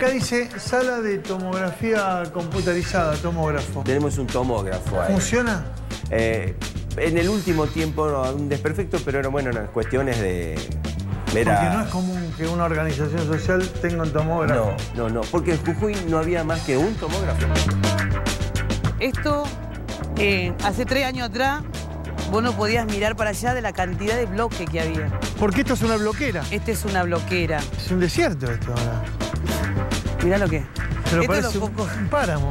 Acá dice sala de tomografía computarizada, tomógrafo. Tenemos un tomógrafo ahí. ¿Funciona? En el último tiempo un desperfecto, pero bueno, cuestiones de... Porque no es común que una organización social tenga un tomógrafo. No, porque en Jujuy no había más que un tomógrafo. Esto, hace 3 años atrás, vos no podías mirar para allá de la cantidad de bloques que había. Porque esto es una bloquera. Este es una bloquera. Es un desierto esto ahora. Mirá lo que es. Pero Esto parece un páramo.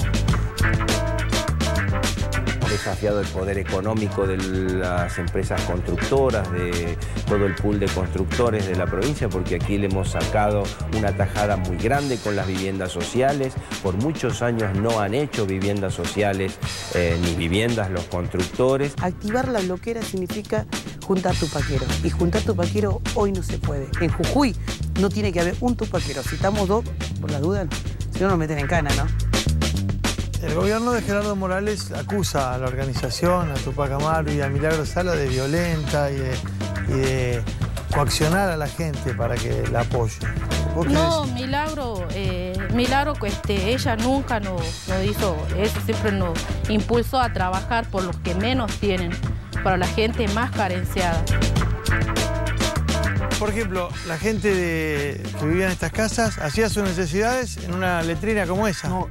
Desafiado el poder económico de las empresas constructoras, de todo el pool de constructores de la provincia, porque aquí le hemos sacado una tajada muy grande con las viviendas sociales. Por muchos años no han hecho viviendas sociales ni viviendas los constructores. Activar la bloquera significa juntar tupaqueros. Y juntar tupaqueros hoy no se puede. En Jujuy no tiene que haber un tupaquero. Si estamos 2, por la duda, si no nos meten en cana, ¿no? El gobierno de Gerardo Morales acusa a la organización, a Tupac Amaru y a Milagro Sala de violenta y de coaccionar a la gente para que la apoye. No, Milagro, ella nunca nos hizo eso, siempre nos impulsó a trabajar por los que menos tienen, para la gente más carenciada. Por ejemplo, la gente que vivía en estas casas hacía sus necesidades en una letrina como esa. No,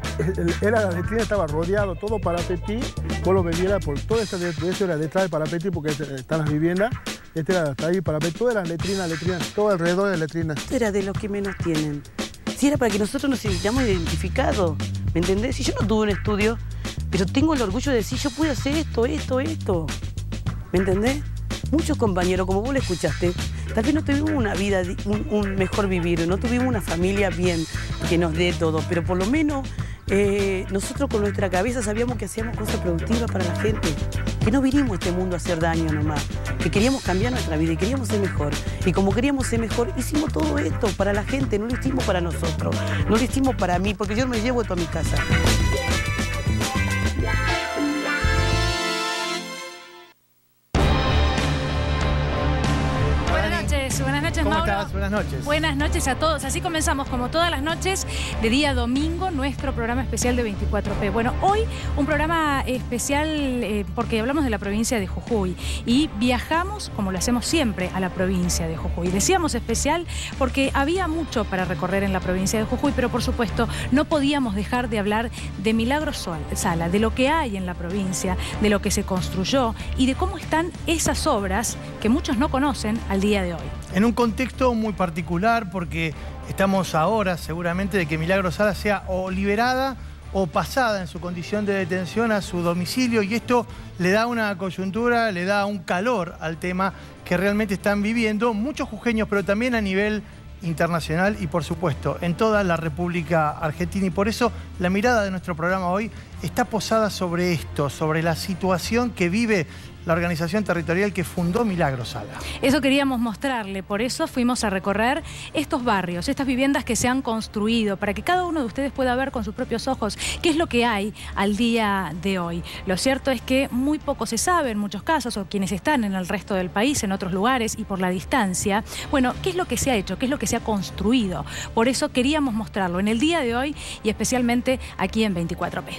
la letrina estaba rodeado, todo parapetí, vos lo veías por toda esta de eso era detrás del parapetí porque están las viviendas, este era hasta ahí parapetí, todas las letrinas, todo alrededor de la letrina. Esto era de los que menos tienen. Si era para que nosotros nos sintamos identificados, ¿me entendés? Si yo no tuve un estudio, pero tengo el orgullo de decir, yo pude hacer esto, ¿me entendés? Muchos compañeros, como vos lo escuchaste, tal vez no tuvimos una vida, un mejor vivir, no tuvimos una familia bien, que nos dé todo, pero por lo menos nosotros con nuestra cabeza sabíamos que hacíamos cosas productivas para la gente, que no vinimos a este mundo a hacer daño nomás, que queríamos cambiar nuestra vida y queríamos ser mejor. Y como queríamos ser mejor, hicimos todo esto para la gente, no lo hicimos para nosotros, no lo hicimos para mí, porque yo me llevo esto a mi casa. Buenas noches, ¿Cómo Mauro. estás? Buenas noches. Buenas noches a todos. Así comenzamos, como todas las noches, de día domingo, nuestro programa especial de 24P. Bueno, hoy un programa especial porque hablamos de la provincia de Jujuy y viajamos, como lo hacemos siempre, a la provincia de Jujuy. Decíamos especial porque había mucho para recorrer en la provincia de Jujuy, pero por supuesto no podíamos dejar de hablar de Milagro Sala, de lo que hay en la provincia, de lo que se construyó y de cómo están esas obras que muchos no conocen al día de hoy. En un contexto muy particular, porque estamos ahora seguramente de que Milagro Sala sea o liberada o pasada en su condición de detención a su domicilio, y esto le da una coyuntura, le da un calor al tema que realmente están viviendo muchos jujeños, pero también a nivel internacional y por supuesto en toda la República Argentina. Y por eso la mirada de nuestro programa hoy está posada sobre esto, sobre la situación que vive la organización territorial que fundó Milagro Sala. Eso queríamos mostrarle, por eso fuimos a recorrer estos barrios, estas viviendas que se han construido, para que cada uno de ustedes pueda ver con sus propios ojos qué es lo que hay al día de hoy. Lo cierto es que muy poco se sabe en muchos casos, o quienes están en el resto del país, en otros lugares y por la distancia, bueno, qué es lo que se ha hecho, qué es lo que se ha construido. Por eso queríamos mostrarlo en el día de hoy y especialmente aquí en 24P.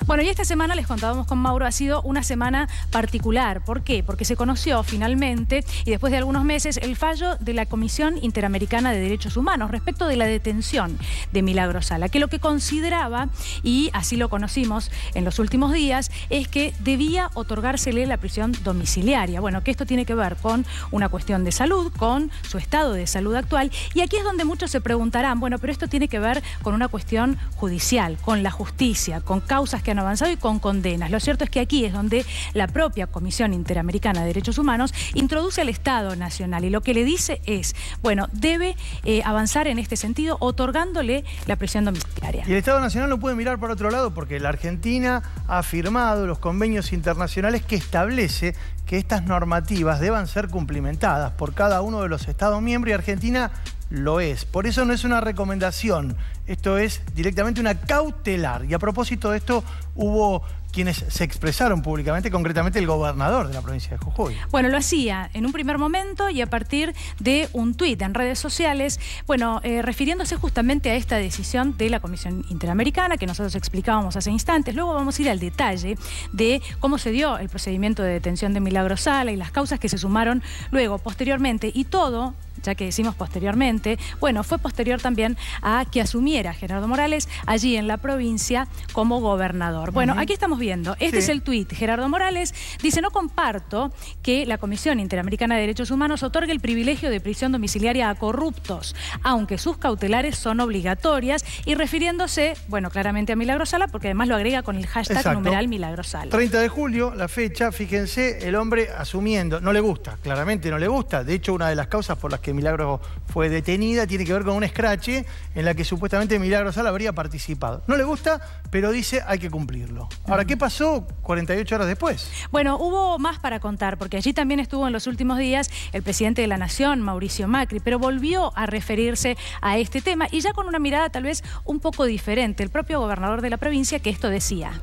Bueno, y esta semana, les contábamos con Mauro, ha sido una semana particular. ¿Por qué? Porque se conoció finalmente, y después de algunos meses, el fallo de la Comisión Interamericana de Derechos Humanos respecto de la detención de Milagro Sala, que lo que consideraba, y así lo conocimos en los últimos días, es que debía otorgársele la prisión domiciliaria. Bueno, que esto tiene que ver con una cuestión de salud, con su estado de salud actual, y aquí es donde muchos se preguntarán, bueno, pero esto tiene que ver con una cuestión judicial, con la justicia, con causas que han avanzado y con condenas. Lo cierto es que aquí es donde la propia Comisión Interamericana de Derechos Humanos introduce al Estado Nacional y lo que le dice es, bueno, debe avanzar en este sentido otorgándole la prisión domiciliaria. Y el Estado Nacional no puede mirar por otro lado porque la Argentina ha firmado los convenios internacionales que establece que estas normativas deban ser cumplimentadas por cada uno de los Estados miembros, y Argentina lo es. Por eso no es una recomendación, esto es directamente una cautelar. Y a propósito de esto, hubo quienes se expresaron públicamente, concretamente el gobernador de la provincia de Jujuy. Bueno, lo hacía en un primer momento y a partir de un tuit en redes sociales, bueno, refiriéndose justamente a esta decisión de la Comisión Interamericana que nosotros explicábamos hace instantes. Luego vamos a ir al detalle de cómo se dio el procedimiento de detención de Milagro Sala y las causas que se sumaron luego, posteriormente, y todo, ya que decimos posteriormente, bueno, fue posterior también a que asumiera Gerardo Morales allí en la provincia como gobernador. Bueno, aquí estamos viendo, este es el tuit. Gerardo Morales dice: no comparto que la Comisión Interamericana de Derechos Humanos otorgue el privilegio de prisión domiciliaria a corruptos, aunque sus cautelares son obligatorias, y refiriéndose, bueno, claramente a Milagro Sala, porque además lo agrega con el hashtag numeral Milagro Sala. 30 de julio, la fecha, fíjense, el hombre asumiendo, no le gusta, claramente no le gusta. De hecho, una de las causas por las que Milagro fue detenida tiene que ver con un escrache en la que supuestamente Milagro Sala habría participado. No le gusta, pero dice hay que cumplirlo. Ahora, ¿qué pasó 48 horas después? Bueno, hubo más para contar, porque allí también estuvo en los últimos días el presidente de la Nación, Mauricio Macri, pero volvió a referirse a este tema y ya con una mirada tal vez un poco diferente. El propio gobernador de la provincia, que esto decía: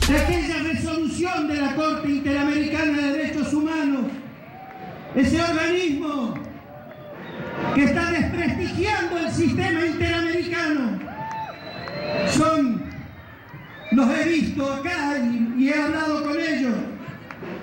de aquella resolución de la Corte Interamericana de Derechos Humanos, ese organismo que está desprestigiando el sistema interamericano. Los he visto acá y he hablado con ellos.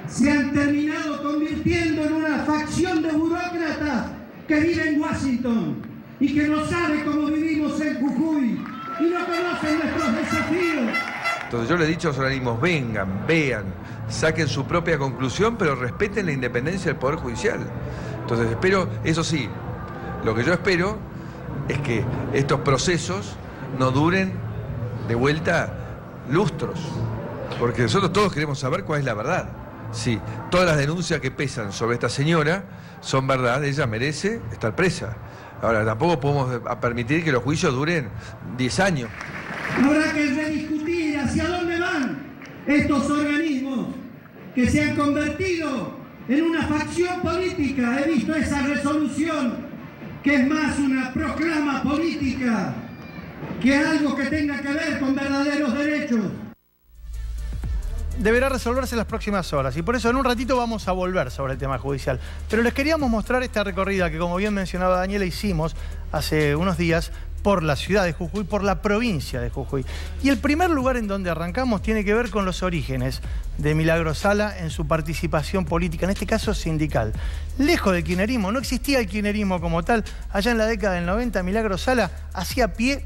Se han terminado convirtiendo en una facción de burócratas que vive en Washington y que no sabe cómo vivimos en Jujuy y no conocen nuestros desafíos. Entonces yo le he dicho a los organismos: vengan, vean, saquen su propia conclusión, pero respeten la independencia del Poder Judicial. Entonces espero, eso sí, lo que yo espero es que estos procesos no duren de vuelta lustros, porque nosotros todos queremos saber cuál es la verdad. Si todas las denuncias que pesan sobre esta señora son verdad, ella merece estar presa. Ahora, tampoco podemos permitir que los juicios duren 10 años. Habrá que rediscutir hacia dónde van estos organismos que se han convertido en una facción política. He visto esa resolución que es más una proclama política que algo que tenga que ver con verdaderos derechos. Deberá resolverse en las próximas horas y por eso en un ratito vamos a volver sobre el tema judicial. Pero les queríamos mostrar esta recorrida que, como bien mencionaba Daniela, hicimos hace unos días por la ciudad de Jujuy, por la provincia de Jujuy. Y el primer lugar en donde arrancamos tiene que ver con los orígenes de Milagro Sala en su participación política, en este caso sindical. Lejos del kirchnerismo, no existía el kirchnerismo como tal. Allá en la década del 90, Milagro Sala hacía pie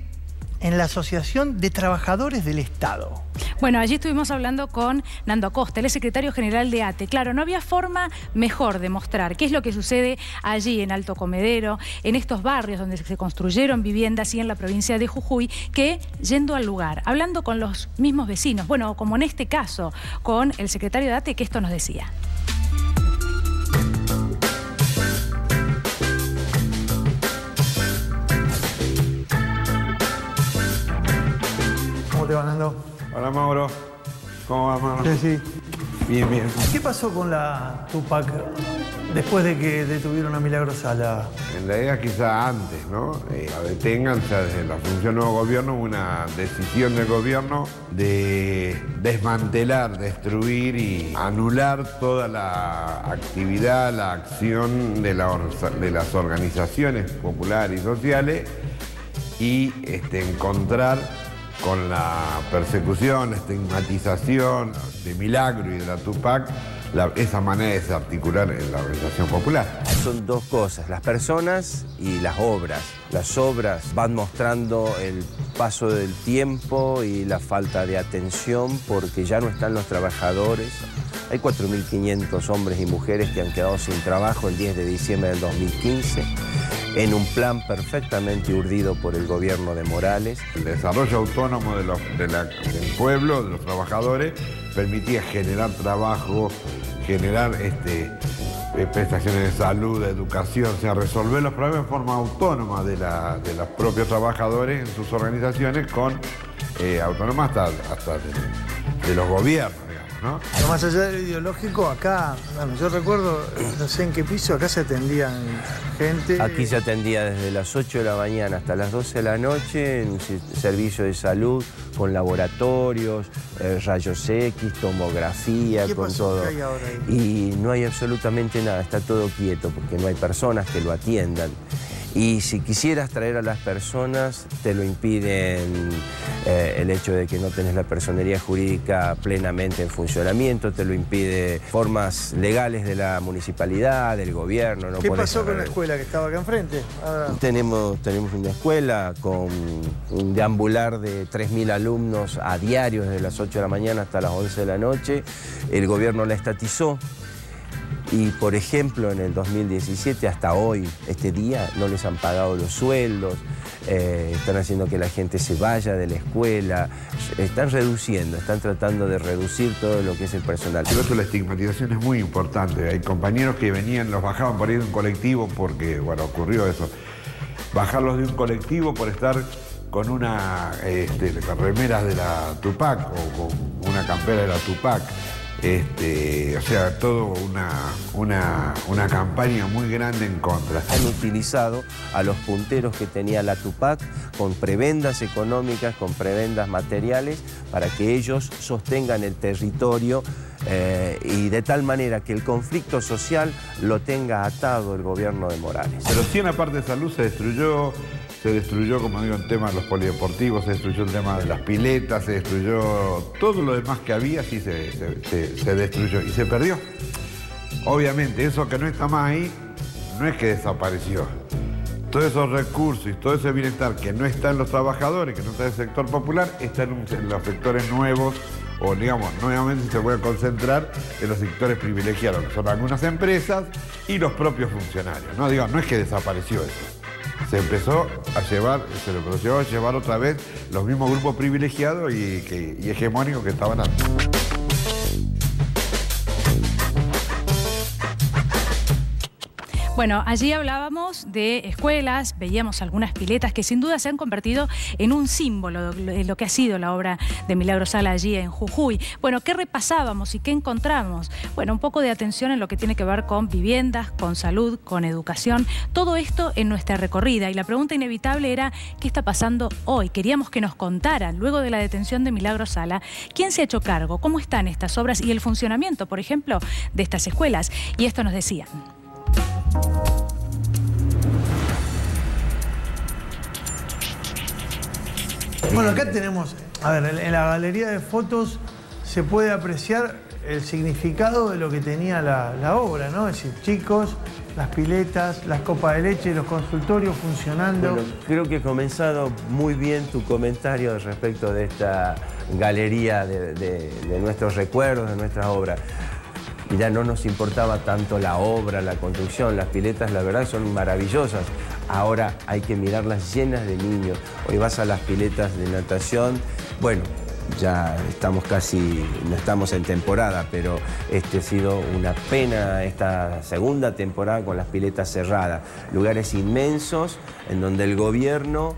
en la Asociación de Trabajadores del Estado. Bueno, allí estuvimos hablando con Nando Acosta, él es secretario general de ATE. Claro, no había forma mejor de mostrar qué es lo que sucede allí en Alto Comedero, en estos barrios donde se construyeron viviendas y en la provincia de Jujuy, que yendo al lugar, hablando con los mismos vecinos, bueno, como en este caso, con el secretario de ATE, que esto nos decía. ¿Cómo te va, Nando? Hola, Mauro. ¿Cómo vas, Mauro? Sí. Bien, bien. ¿Qué pasó con la Tupac después de que detuvieron a Milagro Sala? En realidad quizá antes, ¿no? La detengan, o sea, desde la función del nuevo gobierno, una decisión del gobierno de desmantelar, destruir y anular toda la actividad, la acción de las organizaciones populares y sociales y encontrar con la persecución, la estigmatización de Milagro y de la Tupac, esa manera de desarticular en la organización popular. Son dos cosas, las personas y las obras. Las obras van mostrando el paso del tiempo y la falta de atención porque ya no están los trabajadores. Hay 4.500 hombres y mujeres que han quedado sin trabajo el 10 de diciembre del 2015 en un plan perfectamente urdido por el gobierno de Morales. El desarrollo autónomo del pueblo, de los trabajadores, permitía generar trabajo, generar prestaciones de salud, de educación, o sea, resolver los problemas de forma autónoma de los propios trabajadores en sus organizaciones, con autónoma hasta de los gobiernos, digamos, ¿no? Pero más allá del ideológico, acá, bueno, yo recuerdo, no sé en qué piso, acá se atendían gente. Aquí se atendía desde las 8 de la mañana hasta las 12 de la noche en un servicio de salud con laboratorios, rayos X, tomografía, ¿Qué con pasó? todo. ¿Qué hay ahora ahí? Y no hay absolutamente nada, está todo quieto porque no hay personas que lo atiendan. Y si quisieras traer a las personas, te lo impiden el hecho de que no tenés la personería jurídica plenamente en funcionamiento, te lo impide formas legales de la municipalidad, del gobierno. No ¿Qué podés pasó con cerrar la escuela que estaba acá enfrente? Ahora... Tenemos una escuela con un deambular de 3.000 alumnos a diario desde las 8 de la mañana hasta las 11 de la noche. El gobierno la estatizó. Y, por ejemplo, en el 2017, hasta hoy, este día, no les han pagado los sueldos, están haciendo que la gente se vaya de la escuela, están reduciendo, están tratando de reducir todo lo que es el personal. Por eso la estigmatización es muy importante. Hay compañeros que venían, los bajaban por ir de un colectivo porque, bueno, ocurrió eso. Bajarlos de un colectivo por estar con una con remeras de la Tupac o con una campera de la Tupac. O sea, todo una campaña muy grande en contra. Han utilizado a los punteros que tenía la Tupac con prebendas económicas, con prebendas materiales, para que ellos sostengan el territorio y de tal manera que el conflicto social lo tenga atado el gobierno de Morales. Pero sí, en la parte de salud se destruyó, como digo, el tema de los polideportivos, se destruyó el tema de las piletas, se destruyó todo lo demás que había, sí se destruyó y se perdió. Obviamente, eso que no está más ahí, no es que desapareció. Todos esos recursos y todo ese bienestar que no está en los trabajadores, que no está en el sector popular, está en los sectores nuevos, o digamos, nuevamente se puede concentrar en los sectores privilegiados, que son algunas empresas y los propios funcionarios. No, digo, no es que desapareció eso. Se empezó a llevar otra vez los mismos grupos privilegiados y hegemónicos que estaban antes. Bueno, allí hablábamos de escuelas, veíamos algunas piletas que sin duda se han convertido en un símbolo de lo que ha sido la obra de Milagro Sala allí en Jujuy. Bueno, ¿qué repasábamos y qué encontramos? Bueno, un poco de atención en lo que tiene que ver con viviendas, con salud, con educación, todo esto en nuestra recorrida. Y la pregunta inevitable era, ¿qué está pasando hoy? Queríamos que nos contaran, luego de la detención de Milagro Sala, quién se ha hecho cargo, cómo están estas obras y el funcionamiento, por ejemplo, de estas escuelas. Y esto nos decían. Bueno, acá tenemos, a ver, en la galería de fotos se puede apreciar el significado de lo que tenía la obra, ¿no? Es decir, chicos, las piletas, las copas de leche, los consultorios funcionando. Bueno, creo que ha comenzado muy bien tu comentario respecto de esta galería de nuestros recuerdos, de nuestras obras. Ya no nos importaba tanto la obra, la construcción, las piletas, la verdad son maravillosas. Ahora hay que mirarlas llenas de niños. Hoy vas a las piletas de natación, bueno, ya estamos casi, no estamos en temporada, pero ha sido una pena esta segunda temporada con las piletas cerradas. Lugares inmensos en donde el gobierno,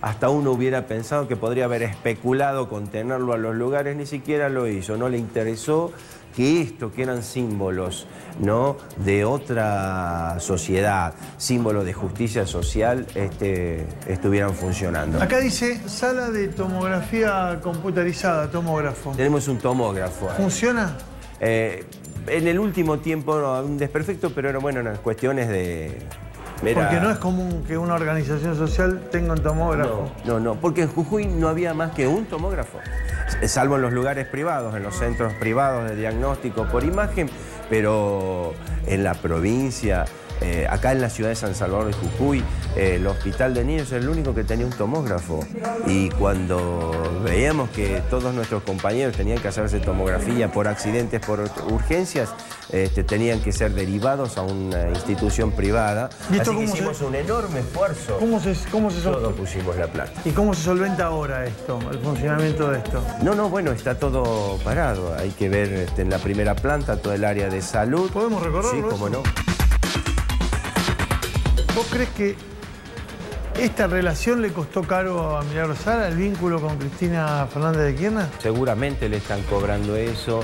hasta uno hubiera pensado que podría haber especulado con tenerlo a los lugares, ni siquiera lo hizo, no le interesó que que eran símbolos, ¿no?, de otra sociedad, símbolos de justicia social, estuvieran funcionando. Acá dice sala de tomografía computarizada, tomógrafo. Tenemos un tomógrafo. ¿Funciona? En el último tiempo, un desperfecto, pero era bueno, en las cuestiones de... Porque no es común que una organización social tenga un tomógrafo. No, porque en Jujuy no había más que un tomógrafo, salvo en los lugares privados, en los centros privados de diagnóstico por imagen, pero en la provincia, acá en la ciudad de San Salvador de Jujuy, el hospital de niños era el único que tenía un tomógrafo. Y cuando veíamos que todos nuestros compañeros tenían que hacerse tomografía por accidentes, por urgencias, tenían que ser derivados a una institución privada. Así que hicimos un enorme esfuerzo. ¿Cómo se Todos pusimos la plata. ¿Y cómo se solventa ahora esto, el funcionamiento de esto? No, bueno, está todo parado. Hay que ver en la primera planta todo el área de salud. ¿Podemos recorrerlo? Sí, cómo no. ¿Vos crees que ¿Esta relación le costó caro a Milagro Sala, el vínculo con Cristina Fernández de Kirchner? Seguramente le están cobrando eso,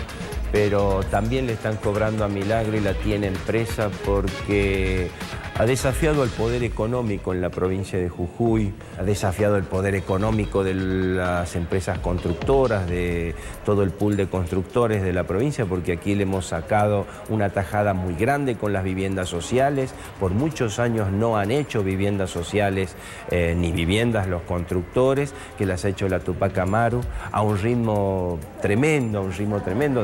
pero también le están cobrando a Milagro y la tienen presa porque ha desafiado el poder económico en la provincia de Jujuy, ha desafiado el poder económico de las empresas constructoras, de todo el pool de constructores de la provincia, porque aquí le hemos sacado una tajada muy grande con las viviendas sociales. Por muchos años no han hecho viviendas sociales ni viviendas los constructores, que las ha hecho la Tupac Amaru a un ritmo tremendo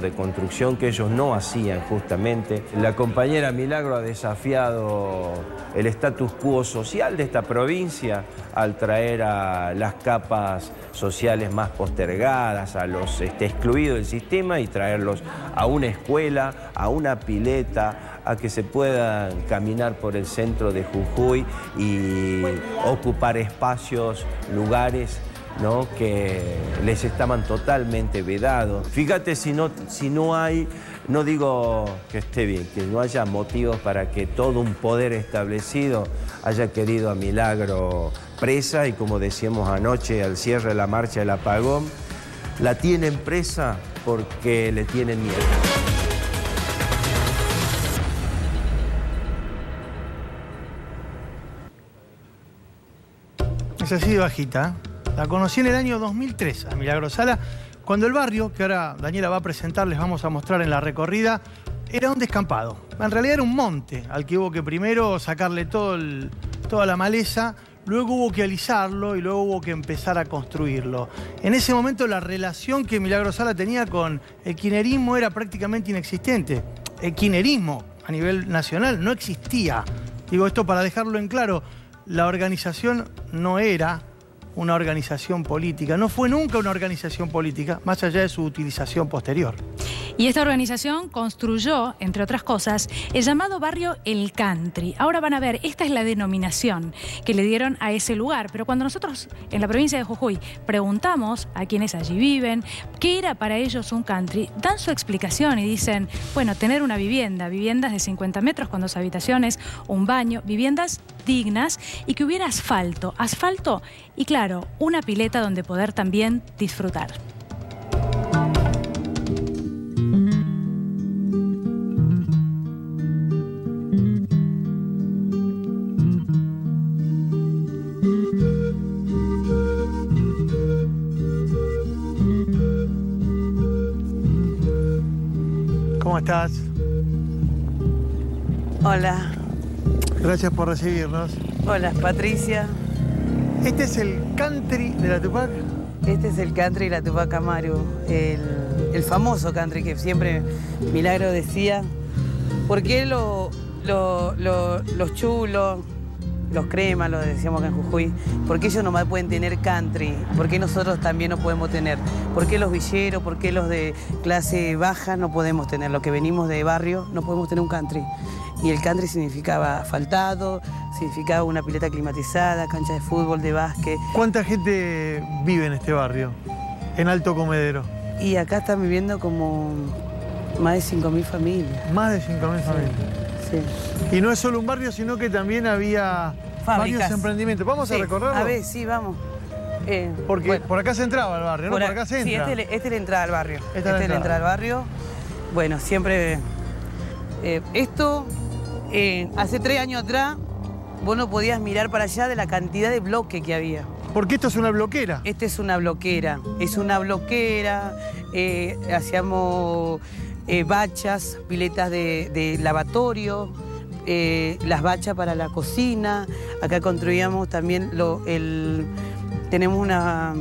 de construcción que ellos no hacían justamente. La compañera Milagro ha desafiado el status quo social de esta provincia al traer a las capas sociales más postergadas, a los excluidos del sistema y traerlos a una escuela, a una pileta, a que se puedan caminar por el centro de Jujuy y ocupar espacios, lugares, ¿no?, que les estaban totalmente vedados. Fíjate si no hay, no digo que esté bien, que no haya motivos para que todo un poder establecido haya querido a Milagro presa y, como decíamos anoche al cierre de la marcha del apagón, la tienen presa porque le tienen miedo. Es así de bajita. La conocí en el año 2003 a Milagro Sala, cuando el barrio, que ahora Daniela va a presentar, les vamos a mostrar en la recorrida, era un descampado. En realidad era un monte al que hubo que primero sacarle toda la maleza, luego hubo que alisarlo y luego hubo que empezar a construirlo. En ese momento la relación que Milagro Sala tenía con el kirchnerismo era prácticamente inexistente. El kirchnerismo a nivel nacional no existía. Digo esto para dejarlo en claro, la organización no era una organización política, no fue nunca una organización política, más allá de su utilización posterior. Y esta organización construyó, entre otras cosas, el llamado barrio El Country. Ahora van a ver, esta es la denominación que le dieron a ese lugar. Pero cuando nosotros, en la provincia de Jujuy, preguntamos a quienes allí viven qué era para ellos un country, dan su explicación y dicen, bueno, tener una vivienda, viviendas de 50 metros con 2 habitaciones, un baño, viviendas dignas y que hubiera asfalto y, claro, una pileta donde poder también disfrutar. ¿Cómo estás? Hola. Gracias por recibirnos. Hola, Patricia. ¿Este es el country de la Tupac? Este es el country de la Tupac Amaru, el famoso country que siempre Milagro decía. ¿Por qué los chulos, los cremas, lo decíamos acá en Jujuy, por qué ellos nomás pueden tener country? ¿Por qué nosotros también no podemos tener? ¿Por qué los villeros, por qué los de clase baja no podemos tener? Los que venimos de barrio no podemos tener un country. Y el country significaba asfaltado, significaba una pileta climatizada, cancha de fútbol, de básquet. ¿Cuánta gente vive en este barrio, en Alto Comedero? Y acá están viviendo como más de 5.000 familias. Más de 5.000 familias. Sí. Y no es solo un barrio, sino que también había fábricas, varios emprendimientos. ¿Vamos a recorrerlo? A ver, sí, vamos. Porque bueno, por acá se entraba al barrio, ¿no? Por acá se entra. Sí, esta es la entrada al barrio. Esta es la entrada al barrio. Bueno, siempre... esto... hace 3 años atrás, vos no podías mirar para allá de la cantidad de bloques que había. Porque esto es una bloquera. Esta es una bloquera. Es una bloquera. Hacíamos bachas, piletas de lavatorio, las bachas para la cocina. Acá construíamos también tenemos una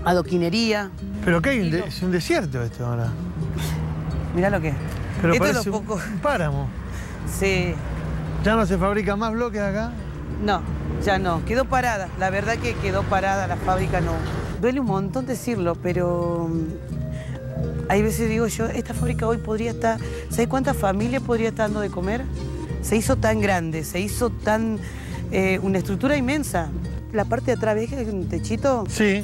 adoquinería. ¿Pero qué? Es un desierto esto ahora. Mirá lo que es. Pero esto parece es un páramo. Sí. ¿Ya no se fabrican más bloques acá? No, ya no. Quedó parada. La verdad que quedó parada la fábrica, no. Duele un montón decirlo, pero hay veces digo yo, esta fábrica hoy podría estar... ¿Sabes cuántas familias podría estar dando de comer? Se hizo tan grande, se hizo tan... una estructura inmensa. La parte de atrás, ¿ves que hay un techito? Sí.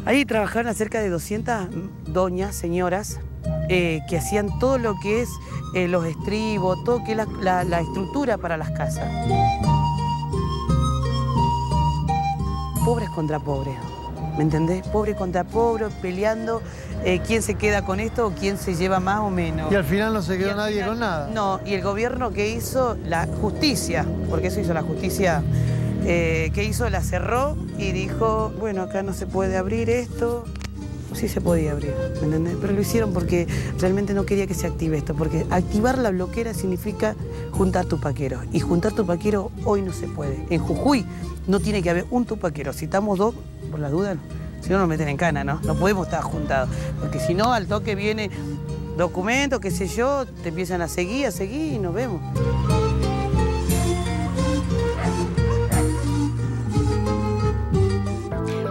Ahí trabajaron cerca de 200 doñas, señoras, que hacían todo lo que es los estribos, todo que es la estructura para las casas. pobres contra pobres. ¿Me entendés? Pobre contra pobre, peleando quién se queda con esto o quién se lleva más o menos. Y al final no se quedó nadie con nada. No, y el gobierno que hizo, la justicia, porque eso hizo la justicia, que hizo, la cerró y dijo, bueno, acá no se puede abrir esto. Sí se podía abrir, ¿me entendés? Pero lo hicieron porque realmente no quería que se active esto, porque activar la bloquera significa juntar tupaqueros. Y juntar tupaqueros hoy no se puede. En Jujuy no tiene que haber un tupaquero. Si estamos dos, por la duda, si no nos meten en cana, ¿no? No podemos estar juntados, porque si no, al toque viene documento, qué sé yo, te empiezan a seguir y nos vemos.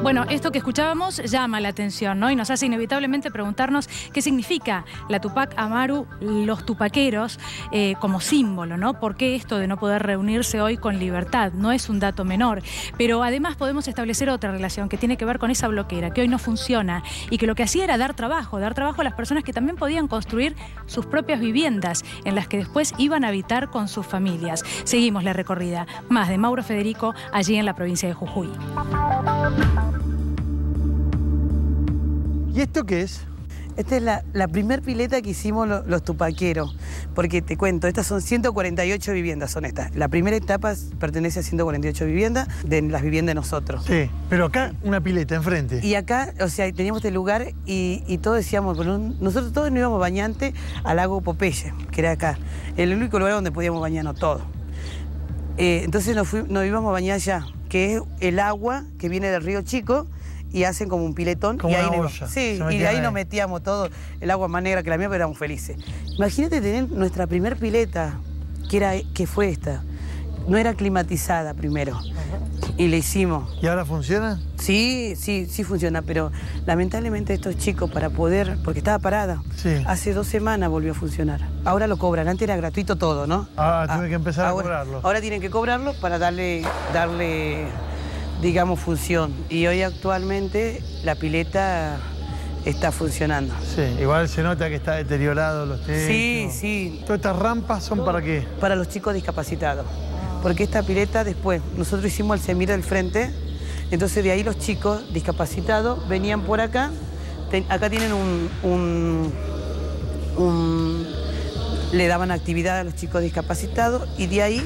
Bueno, esto que escuchábamos llama la atención, ¿no? Y nos hace inevitablemente preguntarnos qué significa la Tupac Amaru, los tupaqueros, como símbolo, ¿no? ¿Por qué esto de no poder reunirse hoy con libertad? No es un dato menor. Pero además podemos establecer otra relación que tiene que ver con esa bloquera, que hoy no funciona y que lo que hacía era dar trabajo a las personas que también podían construir sus propias viviendas, en las que después iban a habitar con sus familias. Seguimos la recorrida. Más de Mauro Federico, allí en la provincia de Jujuy. ¿Y esto qué es? Esta es la primer pileta que hicimos los tupaqueros, porque te cuento, estas son 148 viviendas, son estas. La primera etapa pertenece a 148 viviendas, de las viviendas de nosotros. Sí, pero acá una pileta enfrente. Y acá, o sea, teníamos este lugar y todos decíamos, bueno, nosotros todos nos íbamos bañantes al lago Popeye, que era acá, el único lugar donde podíamos bañarnos todos. Entonces nos íbamos a bañar allá, que es el agua que viene del río Chico, y hacen como un piletón. Como y ahí una olla. Sí, y de ahí nos metíamos todo, el agua más negra que la mía, pero éramos felices. Imagínate tener nuestra primer pileta, que fue esta. No era climatizada primero. Y le hicimos. ¿Y ahora funciona? Sí funciona, pero lamentablemente estos chicos para poder, porque estaba parada, hace 2 semanas volvió a funcionar. Ahora lo cobran, antes era gratuito todo, ¿no? Tienen que empezar a cobrarlo. Ahora tienen que cobrarlo para darle digamos, función. Y hoy actualmente la pileta está funcionando. Sí, igual se nota que está deteriorado los techos. Sí. ¿Todas estas rampas son para qué? Para los chicos discapacitados. Porque esta pileta después, nosotros hicimos el semir del frente, entonces de ahí los chicos discapacitados venían por acá. Acá tienen le daban actividad a los chicos discapacitados y de ahí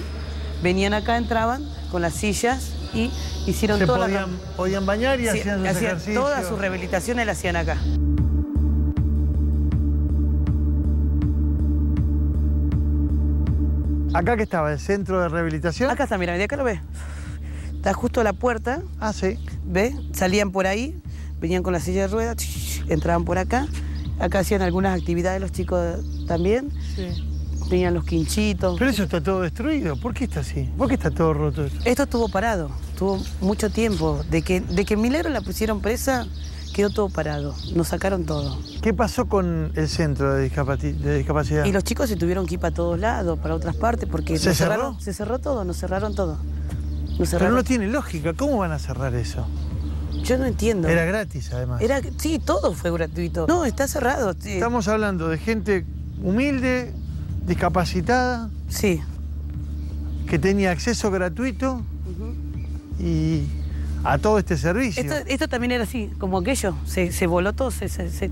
venían acá, entraban con las sillas y hicieron podían bañar y hacían sus ejercicios. Todas sus rehabilitaciones las hacían acá. ¿Acá que estaba? ¿El centro de rehabilitación? Acá está, mira, acá lo ves. Está justo a la puerta. Ah, sí. ¿Ves? Salían por ahí, venían con la silla de ruedas, entraban por acá. Acá hacían algunas actividades los chicos también. Sí. Tenían los quinchitos. Pero eso está todo destruido. ¿Por qué está así? ¿Por qué está todo roto esto? Esto estuvo parado. Tuvo mucho tiempo. De que Milagro la pusieron presa, quedó todo parado. Nos sacaron todo. ¿Qué pasó con el centro de discapacidad? Y los chicos se tuvieron que ir para todos lados, para otras partes, porque ¿Se cerró? Se cerró todo, nos cerraron todo. Pero no tiene lógica. ¿Cómo van a cerrar eso? Yo no entiendo. Era gratis, además. Sí, todo fue gratuito. No, está cerrado. Sí. Estamos hablando de gente humilde, discapacitada. Sí. Que tenía acceso gratuito y a todo este servicio. Esto también era así, como aquello. Se voló todo,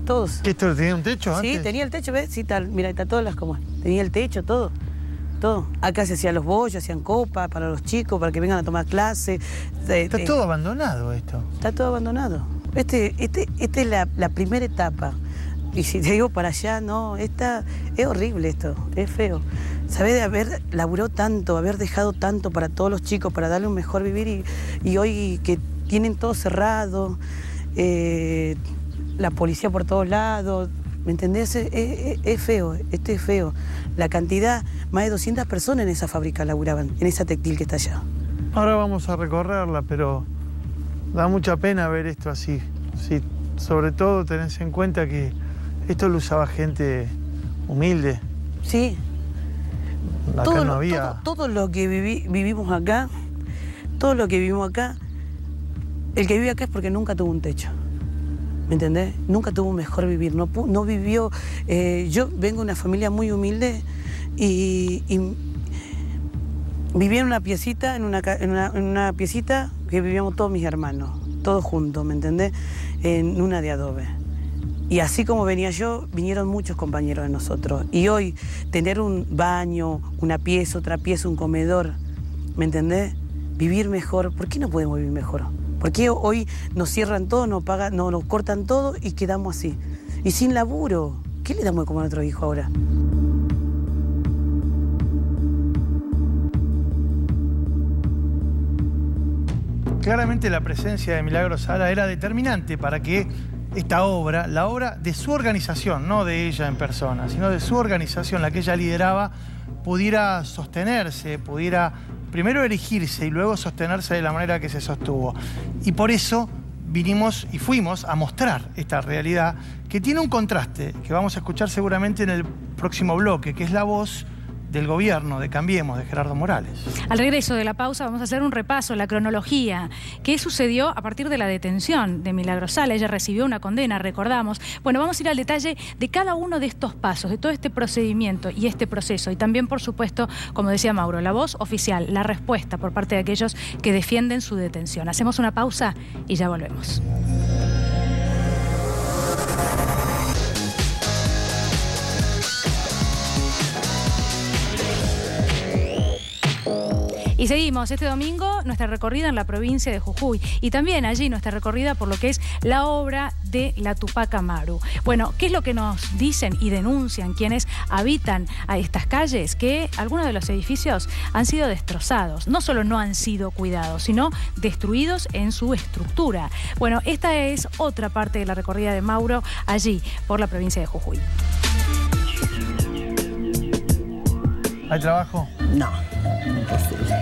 todos. ¿Que esto tenía un techo antes? Sí, tenía el techo, ¿ves? Sí, mira, está todas las como. Tenía el techo, todo. Acá se hacían los bollos, hacían copas para los chicos, para que vengan a tomar clases. Está todo abandonado esto. Está todo abandonado. Esta es la primera etapa. Y si te digo para allá, no, es horrible esto, es feo. Sabés de haber laburado tanto, haber dejado tanto para todos los chicos, para darle un mejor vivir y hoy que tienen todo cerrado, la policía por todos lados, ¿me entendés? Es feo, esto es feo. La cantidad, más de 200 personas en esa fábrica laburaban, en esa textil que está allá. Ahora vamos a recorrerla, pero da mucha pena ver esto así. Sí, sobre todo tenés en cuenta que esto lo usaba gente humilde. Sí. Acá no había... Todo lo que vivimos acá, el que vive acá es porque nunca tuvo un techo. ¿Me entendés? Nunca tuvo un mejor vivir, no vivió... yo vengo de una familia muy humilde y vivía en una piecita, en una piecita que vivíamos todos mis hermanos, todos juntos, ¿me entendés? En una de adobe. Y así como venía yo, vinieron muchos compañeros de nosotros. Y hoy, tener un baño, una pieza, otra pieza, un comedor, ¿me entendés? Vivir mejor. ¿Por qué no podemos vivir mejor? ¿Por qué hoy nos cierran todo, nos cortan todo y quedamos así? Y sin laburo. ¿Qué le damos de comer a nuestro hijo ahora? Claramente la presencia de Milagros Sala era determinante para que esta obra, la obra de su organización, no de ella en persona, sino de su organización, la que ella lideraba, pudiera sostenerse, pudiera primero erigirse y luego sostenerse de la manera que se sostuvo. Y por eso vinimos y fuimos a mostrar esta realidad que tiene un contraste, que vamos a escuchar seguramente en el próximo bloque, que es la voz del gobierno de Cambiemos, de Gerardo Morales. Al regreso de la pausa vamos a hacer un repaso, la cronología. ¿Qué sucedió a partir de la detención de Milagros Sala? Ella recibió una condena, recordamos. Bueno, vamos a ir al detalle de cada uno de estos pasos, de todo este procedimiento y este proceso. Y también, por supuesto, como decía Mauro, la voz oficial, la respuesta por parte de aquellos que defienden su detención. Hacemos una pausa y ya volvemos. Y seguimos este domingo nuestra recorrida en la provincia de Jujuy y también allí nuestra recorrida por lo que es la obra de la Tupac Amaru. Bueno, ¿qué es lo que nos dicen y denuncian quienes habitan a estas calles? Que algunos de los edificios han sido destrozados. No solo no han sido cuidados, sino destruidos en su estructura. Bueno, esta es otra parte de la recorrida de Mauro allí por la provincia de Jujuy. ¿Hay trabajo? No, imposible.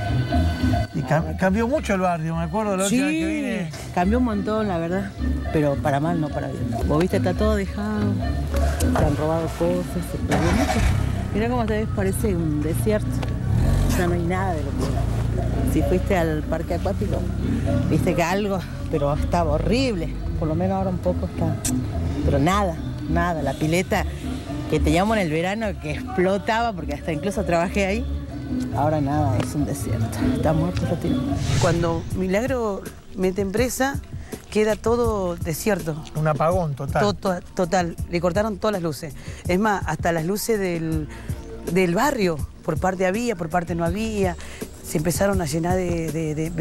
Y cambió mucho el barrio, me acuerdo la última vez que vine. Cambió un montón, la verdad, pero para mal, no para bien. Vos viste, está todo dejado, se han robado cosas, se perdió mucho. Mirá cómo esta vez parece un desierto, ya no hay nada de lo que... Si fuiste al parque acuático, viste que algo, pero estaba horrible, por lo menos ahora un poco está, pero nada, la pileta que teníamos en el verano que explotaba, porque hasta incluso trabajé ahí, ahora nada, es un desierto, está muerto el retiro. Cuando Milagro mete en presa, queda todo desierto. Un apagón total. Total, le cortaron todas las luces. Es más, hasta las luces del barrio, por parte había, por parte no había. Se empezaron a llenar de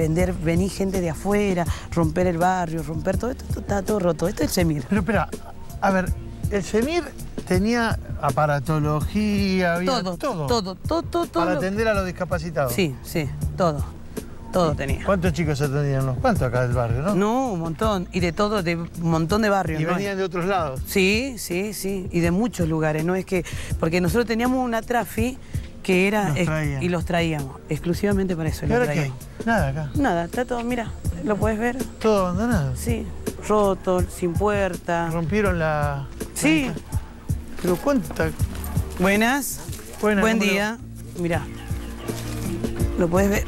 venir gente de afuera, romper el barrio, romper todo esto, está todo roto. Esto es el CEMIR. Pero espera, a ver, el CEMIR tenía aparatología, había todo. Para atender a los discapacitados. Sí, todo tenía. ¿Cuántos chicos atendían? ¿Unos cuantos acá del barrio, no? No, un montón. Y de todo, de un montón de barrios. ¿Y ¿no? venían de otros lados? Sí. Y de muchos lugares. No es que... Porque nosotros teníamos una trafi que era... Y los traíamos. Exclusivamente para eso. ¿Y ahora qué hay? Nada acá. Nada, está todo, mira, lo puedes ver. ¿Todo abandonado? Sí, roto, sin puerta. ¿Rompieron la...? Sí. ¿Pero cuánta? Buenas. Buen día. Mirá. Lo puedes ver.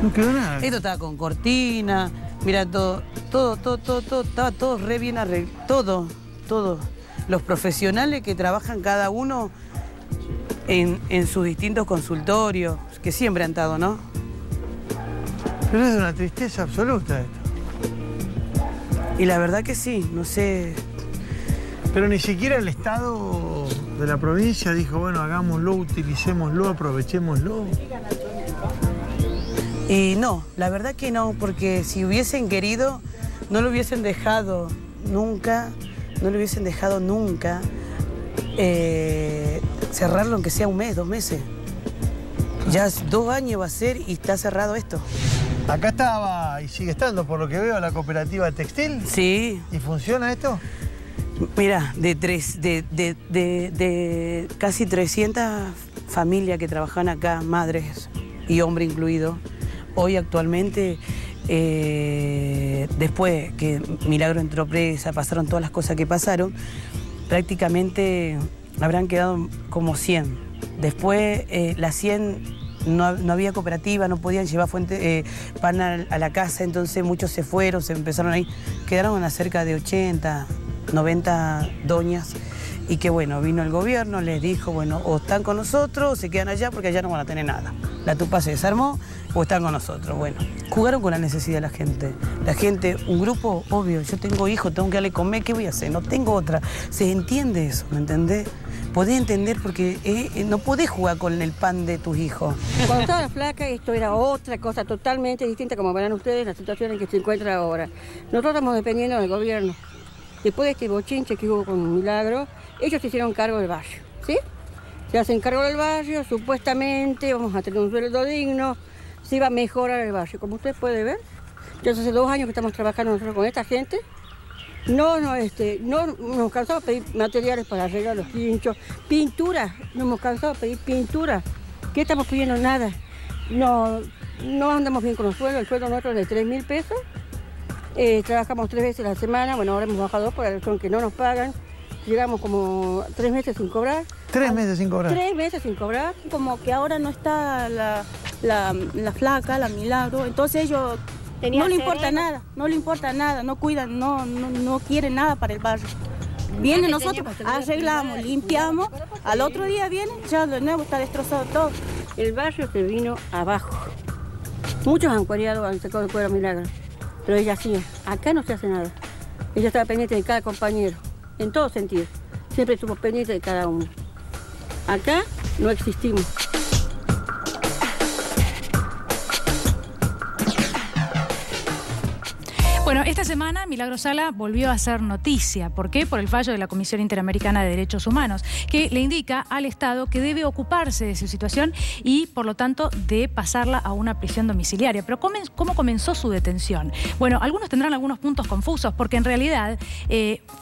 No quedó nada. Esto estaba con cortina. Mira, todo. Estaba todo re bien arreglado. Todo. Los profesionales que trabajan cada uno en sus distintos consultorios, que siempre han estado, ¿no? Pero es de una tristeza absoluta esto. Y la verdad que sí, no sé. Pero ni siquiera el Estado de la provincia dijo, bueno, hagámoslo, utilicémoslo, aprovechémoslo. Y no, la verdad que no, porque si hubiesen querido, no lo hubiesen dejado nunca, cerrarlo aunque sea un mes, 2 meses. Ya 2 años va a ser y está cerrado esto. Acá estaba y sigue estando, por lo que veo, la cooperativa textil. Sí. ¿Y funciona esto? Mira, de casi 300 familias que trabajan acá, madres y hombre incluido, hoy actualmente, después que Milagro entró presa, pasaron todas las cosas que pasaron, prácticamente habrán quedado como 100. Después las 100... No había cooperativa, no podían llevar pan a la casa, entonces muchos se fueron, se empezaron ahí. Quedaron a cerca de 80, 90 doñas y que bueno, vino el gobierno, les dijo, bueno, o están con nosotros o se quedan allá porque allá no van a tener nada. La tupa se desarmó o están con nosotros. Bueno, jugaron con la necesidad de la gente. La gente, un grupo, obvio, yo tengo hijos, tengo que darle comer, ¿qué voy a hacer? No tengo otra. Se entiende eso, ¿me entendés? Podés entender porque no podés jugar con el pan de tus hijos. Cuando estaba la flaca, esto era otra cosa totalmente distinta, como verán ustedes, la situación en que se encuentra ahora. Nosotros estamos dependiendo del gobierno. Después de este bochinche que hubo con Milagro, ellos se hicieron cargo del barrio, ¿sí? Se hacen cargo del barrio, supuestamente vamos a tener un sueldo digno, se iba a mejorar el barrio. Como usted puede ver, ya hace 2 años que estamos trabajando nosotros con esta gente. No nos cansamos de pedir materiales para arreglar los quinchos, pintura, nos hemos cansado de pedir pintura. ¿Qué estamos pidiendo? Nada. No andamos bien con los sueldos, el sueldo nuestro es de 3.000 pesos. Trabajamos 3 veces a la semana, bueno, ahora hemos bajado 2 por la razón que no nos pagan. Llegamos como 3 meses sin cobrar. 3 meses sin cobrar. 3 meses sin cobrar. Como que ahora no está la flaca, la Milagro, entonces ellos... No le importa nada, no le importa nada, no cuidan, no quieren nada para el barrio. Vienen nosotros, arreglamos, limpiamos, al otro día vienen, ya de nuevo está destrozado todo. El barrio se vino abajo. Muchos han cuareado, han sacado el cuero Milagro, pero ella hacía. Acá no se hace nada. Ella estaba pendiente de cada compañero, en todo sentido. Siempre estuvo pendiente de cada uno. Acá no existimos. Bueno, esta semana Milagro Sala volvió a hacer noticia. ¿Por qué? Por el fallo de la Comisión Interamericana de Derechos Humanos, que le indica al Estado que debe ocuparse de su situación y, por lo tanto, de pasarla a una prisión domiciliaria. Pero ¿cómo comenzó su detención? Bueno, algunos tendrán algunos puntos confusos, porque en realidad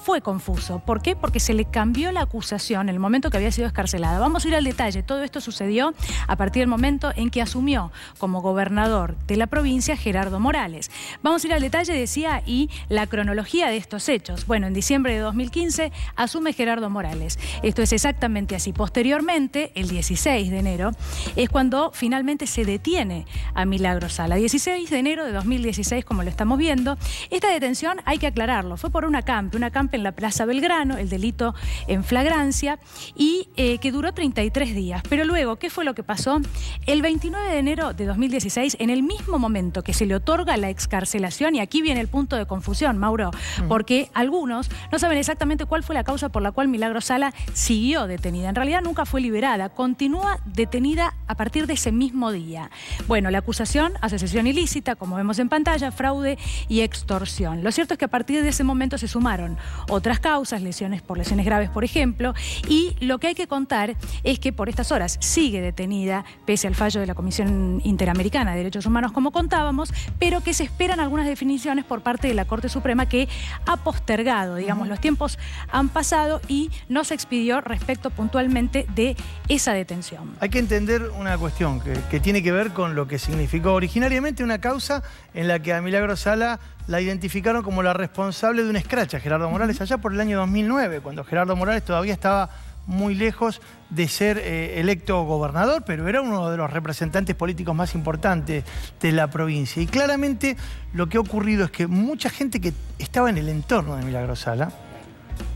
fue confuso. ¿Por qué? Porque se le cambió la acusación en el momento que había sido excarcelada. Vamos a ir al detalle. Todo esto sucedió a partir del momento en que asumió como gobernador de la provincia Gerardo Morales. Vamos a ir al detalle, decía, y la cronología de estos hechos. Bueno, en diciembre de 2015 asume Gerardo Morales. Esto es exactamente así. Posteriormente, el 16 de enero, es cuando finalmente se detiene a Milagro Sala. 16 de enero de 2016, como lo estamos viendo. Esta detención, hay que aclararlo, fue por una campe en la Plaza Belgrano, el delito en flagrancia, y que duró 33 días. Pero luego, ¿qué fue lo que pasó? El 29 de enero de 2016, en el mismo momento que se le otorga la excarcelación, y aquí viene el punto de confusión, Mauro, porque algunos no saben exactamente cuál fue la causa por la cual Milagro Sala siguió detenida. En realidad nunca fue liberada, continúa detenida a partir de ese mismo día. Bueno, la acusación, asociación ilícita, como vemos en pantalla, fraude y extorsión. Lo cierto es que a partir de ese momento se sumaron otras causas, lesiones por lesiones graves, por ejemplo, y lo que hay que contar es que por estas horas sigue detenida, pese al fallo de la Comisión Interamericana de Derechos Humanos, como contábamos, pero que se esperan algunas definiciones por parte de la Corte Suprema, que ha postergado, digamos, los tiempos han pasado y no se expidió respecto puntualmente de esa detención. Hay que entender una cuestión que tiene que ver con lo que significó originariamente una causa en la que a Milagro Sala la identificaron como la responsable de un escrache a Gerardo Morales allá por el año 2009, cuando Gerardo Morales todavía estaba muy lejos de ser electo gobernador, pero era uno de los representantes políticos más importantes de la provincia. Y claramente lo que ha ocurrido es que mucha gente que estaba en el entorno de Milagro Sala,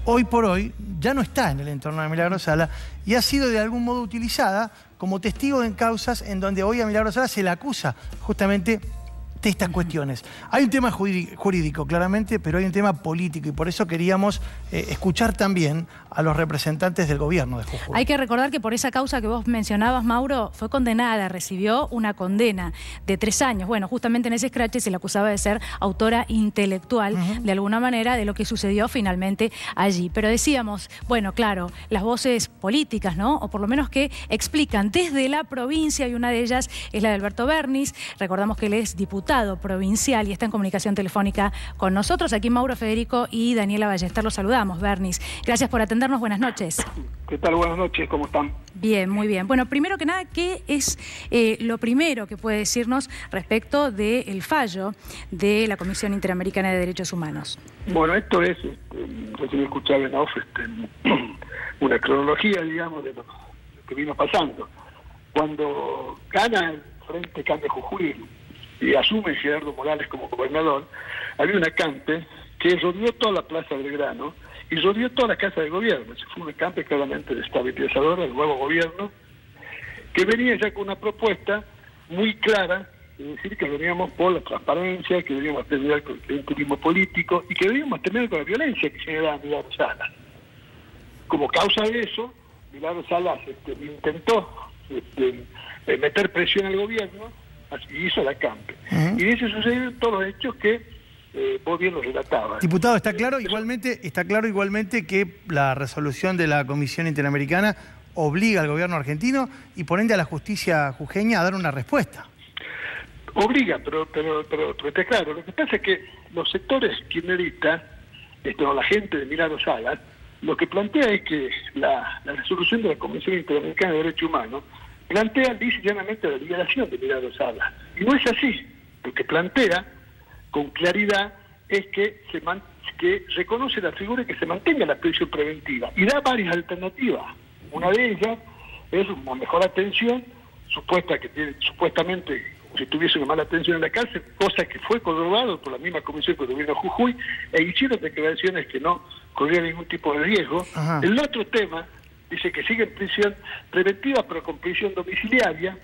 hoy por hoy ya no está en el entorno de Milagro Sala y ha sido de algún modo utilizada como testigo en causas en donde hoy a Milagro Sala se le acusa justamente de estas cuestiones. Hay un tema jurídico, claramente, pero hay un tema político y por eso queríamos escuchar también a los representantes del gobierno de Jujuy. Hay que recordar que por esa causa que vos mencionabas, Mauro, fue condenada, recibió una condena de 3 años. Bueno, justamente en ese escrache se le acusaba de ser autora intelectual, de alguna manera, de lo que sucedió finalmente allí. Pero decíamos, bueno, claro, las voces políticas, ¿no? O por lo menos que explican desde la provincia, y una de ellas es la de Alberto Bernis. Recordamos que él es diputado provincial y está en comunicación telefónica con nosotros. Aquí Mauro Federico y Daniela Ballester, los saludamos. Bernis, gracias por atendernos, buenas noches. ¿Qué tal? Buenas noches, ¿cómo están? Bien, muy bien. Bueno, primero que nada, ¿qué es lo primero que puede decirnos respecto del fallo de la Comisión Interamericana de Derechos Humanos? Bueno, esto es, recién escuchaba en off, una cronología, digamos, de lo que vino pasando. Cuando gana el Frente Cambio Jujuy y asume Gerardo Morales como gobernador, había una campe que rodeó toda la Plaza Belgrano y rodeó toda la casa de gobierno. Ese fue un escampe claramente desestabilizador del nuevo gobierno, que venía ya con una propuesta muy clara, es decir, que veníamos por la transparencia, que veníamos a terminar con el clientelismo político y que veníamos a terminar con la violencia que generaba Milagro Salas. Como causa de eso, Milagro Salas intentó meter presión al gobierno y hizo el acampe. Y de eso sucedieron todos los hechos que vos bien los relatabas. Diputado, está claro igualmente que la resolución de la Comisión Interamericana obliga al gobierno argentino y por ende a la justicia jujeña a dar una respuesta. Obliga, pero está claro. Lo que pasa es que los sectores kirchneristas, la gente de Milagro Salas, lo que plantea es que la resolución de la Comisión Interamericana de Derechos Humanos plantea lisa y llanamente la liberación de Milagro Salas. Y no es así. Lo que plantea con claridad es que que reconoce la figura y que se mantenga la prisión preventiva. Y da varias alternativas. Una de ellas es una mejor atención, supuestamente como si tuviese una mala atención en la cárcel, cosa que fue corroborado por la misma comisión que gobierno Jujuy, e hicieron declaraciones que no corrían ningún tipo de riesgo. Ajá. El otro tema dice que sigue en prisión preventiva pero con prisión domiciliaria,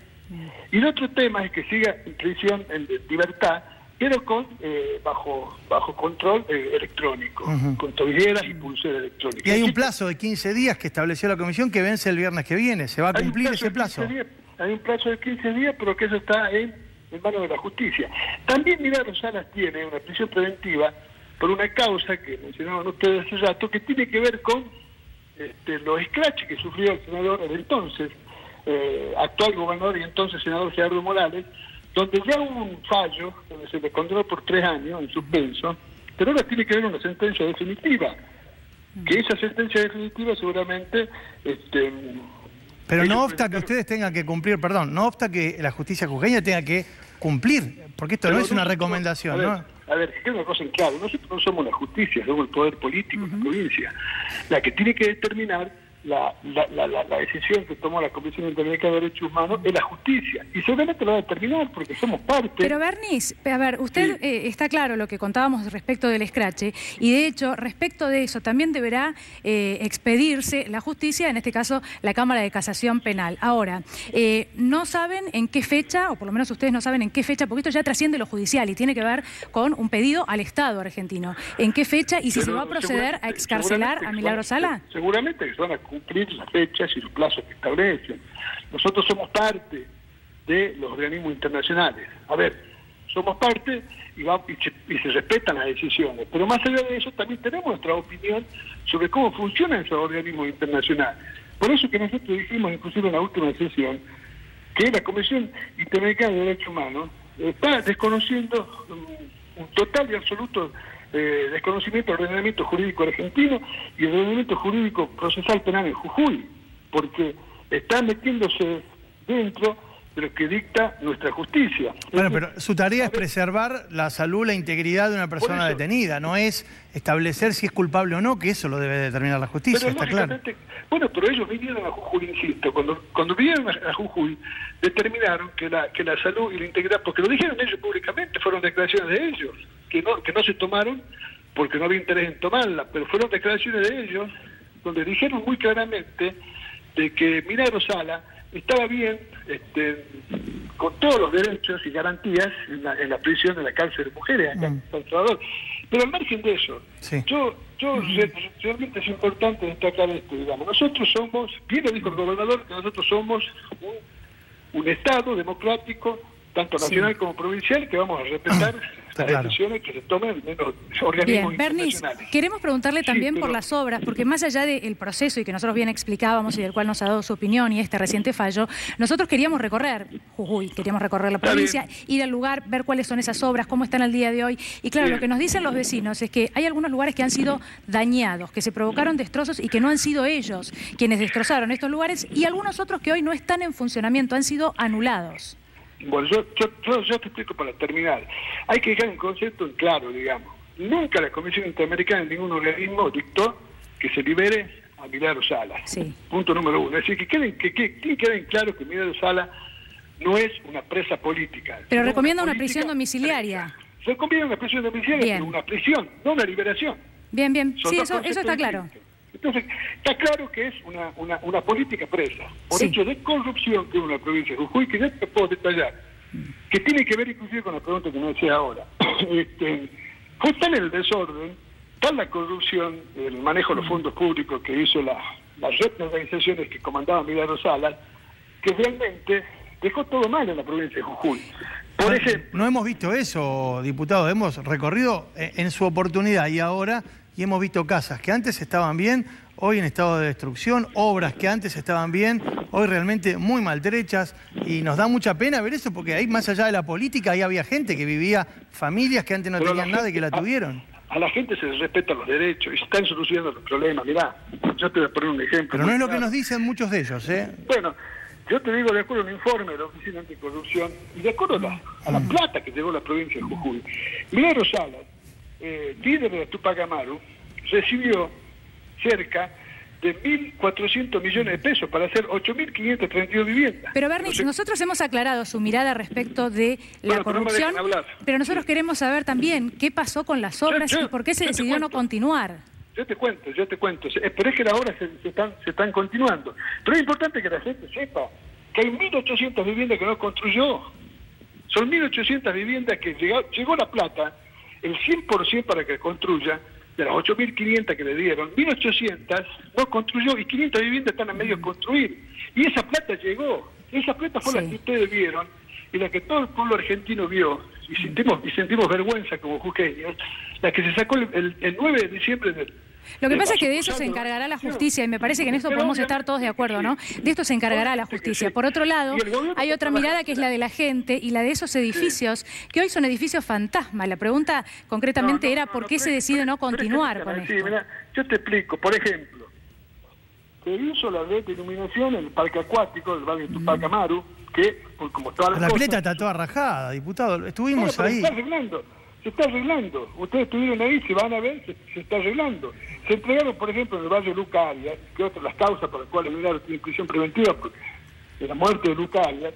y el otro tema es que siga en prisión en libertad pero con bajo control electrónico, con tobilleras y pulseras electrónicas. Y hay un plazo de 15 días que estableció la comisión que vence el viernes que viene. ¿Se va a cumplir ese plazo? Hay un plazo de 15 días, pero que eso está en manos de la justicia. También Milagro Salas tiene una prisión preventiva por una causa que mencionaban ustedes hace rato, que tiene que ver con los escraches que sufrió el senador, el entonces actual gobernador y entonces senador Gerardo Morales, donde ya hubo un fallo, donde se le condenó por 3 años en suspenso, pero ahora tiene que haber una sentencia definitiva, que esa sentencia definitiva seguramente... pero no obsta que ustedes tengan que cumplir, no obsta que la justicia jujeña tenga que cumplir, porque esto no es una recomendación, ¿no? A ver, que quede una cosa en claro, nosotros no somos la justicia, somos el poder político de la provincia, la que tiene que determinar la decisión que tomó la Comisión Interamericana de Derechos Humanos es la justicia, y seguramente lo va a determinar porque somos parte. Pero Bernis, a ver, usted está claro lo que contábamos respecto del escrache, y de hecho, respecto de eso, también deberá expedirse la justicia, en este caso la Cámara de Casación Penal. Ahora, no saben en qué fecha, o por lo menos ustedes no saben en qué fecha, porque esto ya trasciende lo judicial y tiene que ver con un pedido al Estado argentino. ¿En qué fecha y si se va a proceder a excarcelar a Milagro Sala? Seguramente que se van a cumplir las fechas y los plazos que establecen. Nosotros somos parte de los organismos internacionales. A ver, somos parte y se respetan las decisiones, pero más allá de eso también tenemos nuestra opinión sobre cómo funcionan esos organismos internacionales. Por eso que nosotros dijimos, inclusive en la última sesión, que la Comisión Interamericana de Derechos Humanos está desconociendo un total y absoluto desconocimiento del ordenamiento jurídico argentino y el ordenamiento jurídico procesal penal en Jujuy, porque está metiéndose dentro de lo que dicta nuestra justicia. Bueno, pero su tarea es preservar la salud, la integridad de una persona detenida, no es establecer si es culpable o no, que eso lo debe determinar la justicia, está claro. Bueno, pero ellos vinieron a Jujuy, insisto, cuando vinieron a Jujuy, determinaron que la salud y la integridad, porque lo dijeron ellos públicamente, fueron declaraciones de ellos, que no se tomaron porque no había interés en tomarla, pero fueron declaraciones de ellos donde dijeron muy claramente de que Milagro Sala estaba bien, con todos los derechos y garantías en la prisión de la cárcel de mujeres acá en San Salvador. Pero al margen de eso, realmente es importante destacar esto, digamos. Nosotros somos, bien lo dijo el gobernador, que nosotros somos un Estado democrático, tanto nacional como provincial, que vamos a respetar las decisiones que se tomen en los organismos internacionales. Bernis, queremos preguntarle también por las obras, porque más allá del proceso y que nosotros bien explicábamos y del cual nos ha dado su opinión y este reciente fallo, nosotros queríamos recorrer Jujuy, queríamos recorrer la provincia, ir al lugar, ver cuáles son esas obras, cómo están al día de hoy. Y claro, lo que nos dicen los vecinos es que hay algunos lugares que han sido dañados, que se provocaron destrozos y que no han sido ellos quienes destrozaron estos lugares, y algunos otros que hoy no están en funcionamiento, han sido anulados. Bueno, yo te explico para terminar. Hay que dejar un concepto en claro, digamos. Nunca la Comisión Interamericana en ningún organismo dictó que se libere a Milagro Sala. Punto número 1. Es decir, que quede claro que Milagro Sala no es una presa política. Pero recomienda una prisión domiciliaria. Se recomienda una prisión domiciliaria, pero una prisión, no una liberación. Bien, bien. Son Sí, dos eso conceptos está claro. distintos. Entonces, está claro que es una política presa, por hecho de corrupción que hubo en la provincia de Jujuy, que ya te puedo detallar, que tiene que ver inclusive con la pregunta que me decía ahora. Fue tal el desorden, tal la corrupción, el manejo de los fondos públicos que hizo la red de organizaciones que comandaba Milagro Salas, que realmente dejó todo mal en la provincia de Jujuy. Por ejemplo, no hemos visto eso, diputado, hemos recorrido en su oportunidad y ahora, y hemos visto casas que antes estaban bien, hoy en estado de destrucción, obras que antes estaban bien, hoy realmente muy maltrechas, y nos da mucha pena ver eso, porque ahí más allá de la política, ahí había gente que vivía, familias que antes no tenían nada y que la tuvieron. A la gente se les respetan los derechos y se están solucionando los problemas. Mirá, yo te voy a poner un ejemplo. Pero no es lo que nos dicen muchos de ellos, ¿eh? Bueno, yo te digo de acuerdo a un informe de la Oficina Anticorrupción y de acuerdo a la plata que llegó a la provincia de Jujuy. Milagro Salas, líder de la Tupac Amaru, recibió cerca de 1.400 millones de pesos para hacer 8.532 viviendas. Pero Bernis, nosotros hemos aclarado su mirada respecto de la corrupción, pero nosotros queremos saber también qué pasó con las obras y por qué se decidió no continuar. Yo te cuento. Pero es que las obras se están continuando. Pero es importante que la gente sepa que hay 1.800 viviendas que no construyó. Son 1.800 viviendas que llegó la plata, el 100% para que construya, de las 8.500 que le dieron, 1.800 no construyó y 500 viviendas están a medio de construir. Y esa plata llegó. Esa plata fue la que ustedes vieron y la que todo el pueblo argentino vio y sentimos vergüenza como jujeños, la que se sacó el 9 de diciembre del... Lo que pasa es que de eso se encargará la justicia y me parece que en esto podemos estar todos de acuerdo, ¿no? De esto se encargará la justicia. Por otro lado, hay otra mirada que es la de la gente y la de esos edificios, que hoy son edificios fantasma. La pregunta concretamente era por qué se decide no continuar con esto. Mira, yo te explico. Por ejemplo, se hizo la red de iluminación en el parque acuático del barrio Tupac Amaru, que, como todas las la cosas... pileta está toda rajada, diputado. Estuvimos ahí. Se está arreglando. Ustedes estuvieron ahí, se van a ver, se está arreglando. Se entregaron, por ejemplo, en el barrio Luca Arias, que otra de las causas por las cuales Milagro tiene prisión preventiva, porque de la muerte de Luca Arias.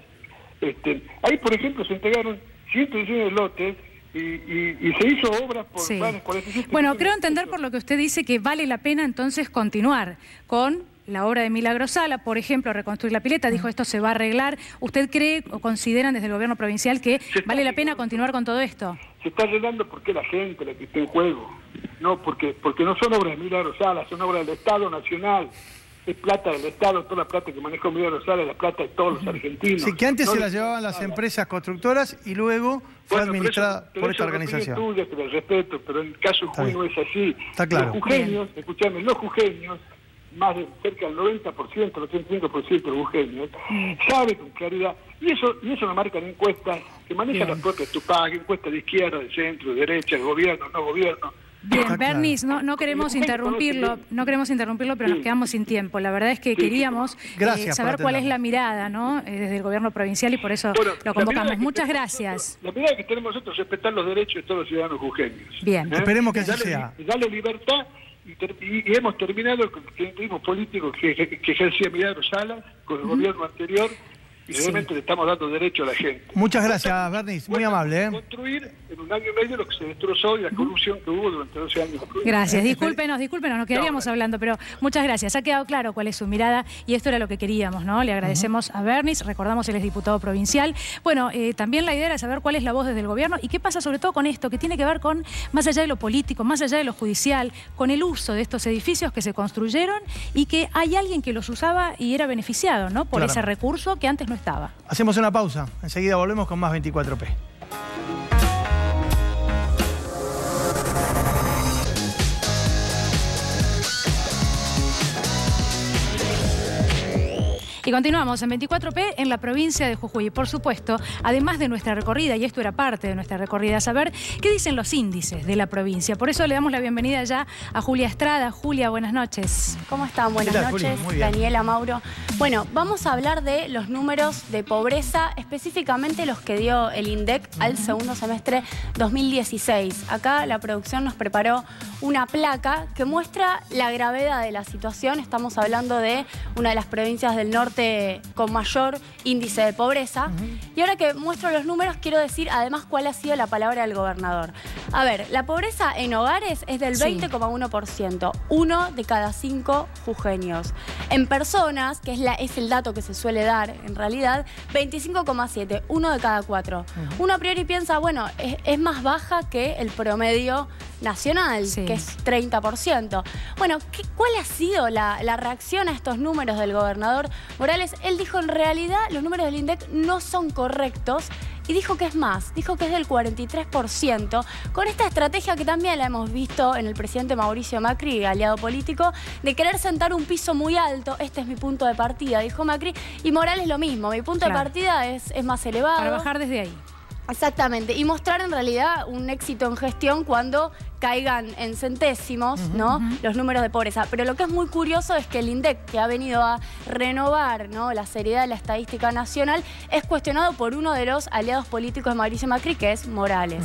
Ahí, por ejemplo, se entregaron 119 lotes y se hizo obras por 47... Bueno, creo entender por lo que usted dice que vale la pena entonces continuar con la obra de Milagro Sala, por ejemplo, reconstruir la pileta, dijo esto se va a arreglar. ¿Usted cree o consideran desde el gobierno provincial que vale la pena continuar con todo esto? Se está arreglando porque la gente la que está en juego, no porque no son obras de Milagro Sala, son obras del Estado Nacional. Es plata del Estado, toda la plata que manejó Milagro Sala es la plata de todos los argentinos. Sí, que antes se la llevaban las empresas constructoras y luego fue administrada por esta organización. Tuya, que la respeto, pero en el caso Jujuy no es así. Está claro. Los jujeños, escuchame, los jujeños, más de cerca del 90%, el 85% de los jujeños, saben con claridad, y eso lo marcan encuestas que manejan las propias Tupac, encuestas de izquierda, de centro, de derecha, de gobierno, no gobierno. Bien, Bernis, no queremos interrumpirlo, pero nos quedamos sin tiempo. La verdad es que queríamos saber cuál es la mirada, ¿no? Desde el gobierno provincial y por eso lo convocamos. Muchas gracias. La mirada que tenemos nosotros es respetar los derechos de todos los ciudadanos jujeños. Bien. Esperemos que así sea. Darle libertad y hemos terminado con el clientelismo político que ejercía Milagro Salas con el gobierno anterior. Y realmente le estamos dando derecho a la gente. Muchas gracias, Bernis. Muy amable. Construir en un año y medio lo que se destrozó y la corrupción que hubo durante 12 años. Gracias. Discúlpenos, nos quedaríamos hablando, pero muchas gracias. Ha quedado claro cuál es su mirada y esto era lo que queríamos, ¿no? Le agradecemos a Bernis, recordamos, él es diputado provincial. Bueno, también la idea era saber cuál es la voz desde el gobierno y qué pasa sobre todo con esto, que tiene que ver con, más allá de lo político, más allá de lo judicial, con el uso de estos edificios que se construyeron y que hay alguien que los usaba y era beneficiado, ¿no? Por ese recurso que antes no estaba. Hacemos una pausa, enseguida volvemos con más 24P. Y continuamos en 24P en la provincia de Jujuy. Y por supuesto, además de nuestra recorrida, y esto era parte de nuestra recorrida, saber qué dicen los índices de la provincia. Por eso le damos la bienvenida ya a Julia Estrada. Julia, buenas noches. ¿Cómo están? Buenas noches, Daniela, Mauro. Bueno, vamos a hablar de los números de pobreza, específicamente los que dio el INDEC al segundo semestre 2016. Acá la producción nos preparó una placa que muestra la gravedad de la situación. Estamos hablando de una de las provincias del norte con mayor índice de pobreza. Y ahora que muestro los números, quiero decir además cuál ha sido la palabra del gobernador. A ver, la pobreza en hogares es del 20,1%, 1 de cada 5 jujeños. En personas, que es el dato que se suele dar en realidad, 25,7, 1 de cada 4. Uno a priori piensa, bueno, es más baja que el promedio nacional, que es 30%. Bueno, ¿cuál ha sido la reacción a estos números del gobernador Morales? Él dijo, en realidad, los números del INDEC no son correctos. Y dijo que es más, dijo que es del 43%, con esta estrategia que también la hemos visto en el presidente Mauricio Macri, aliado político, de querer sentar un piso muy alto. Este es mi punto de partida, dijo Macri, y Morales lo mismo, mi punto de partida es más elevado. Para bajar desde ahí. Exactamente, y mostrar en realidad un éxito en gestión cuando caigan en centésimos, ¿no? Los números de pobreza. Pero lo que es muy curioso es que el INDEC, que ha venido a renovar, ¿no?, la seriedad de la estadística nacional, es cuestionado por uno de los aliados políticos de Mauricio Macri, que es Morales.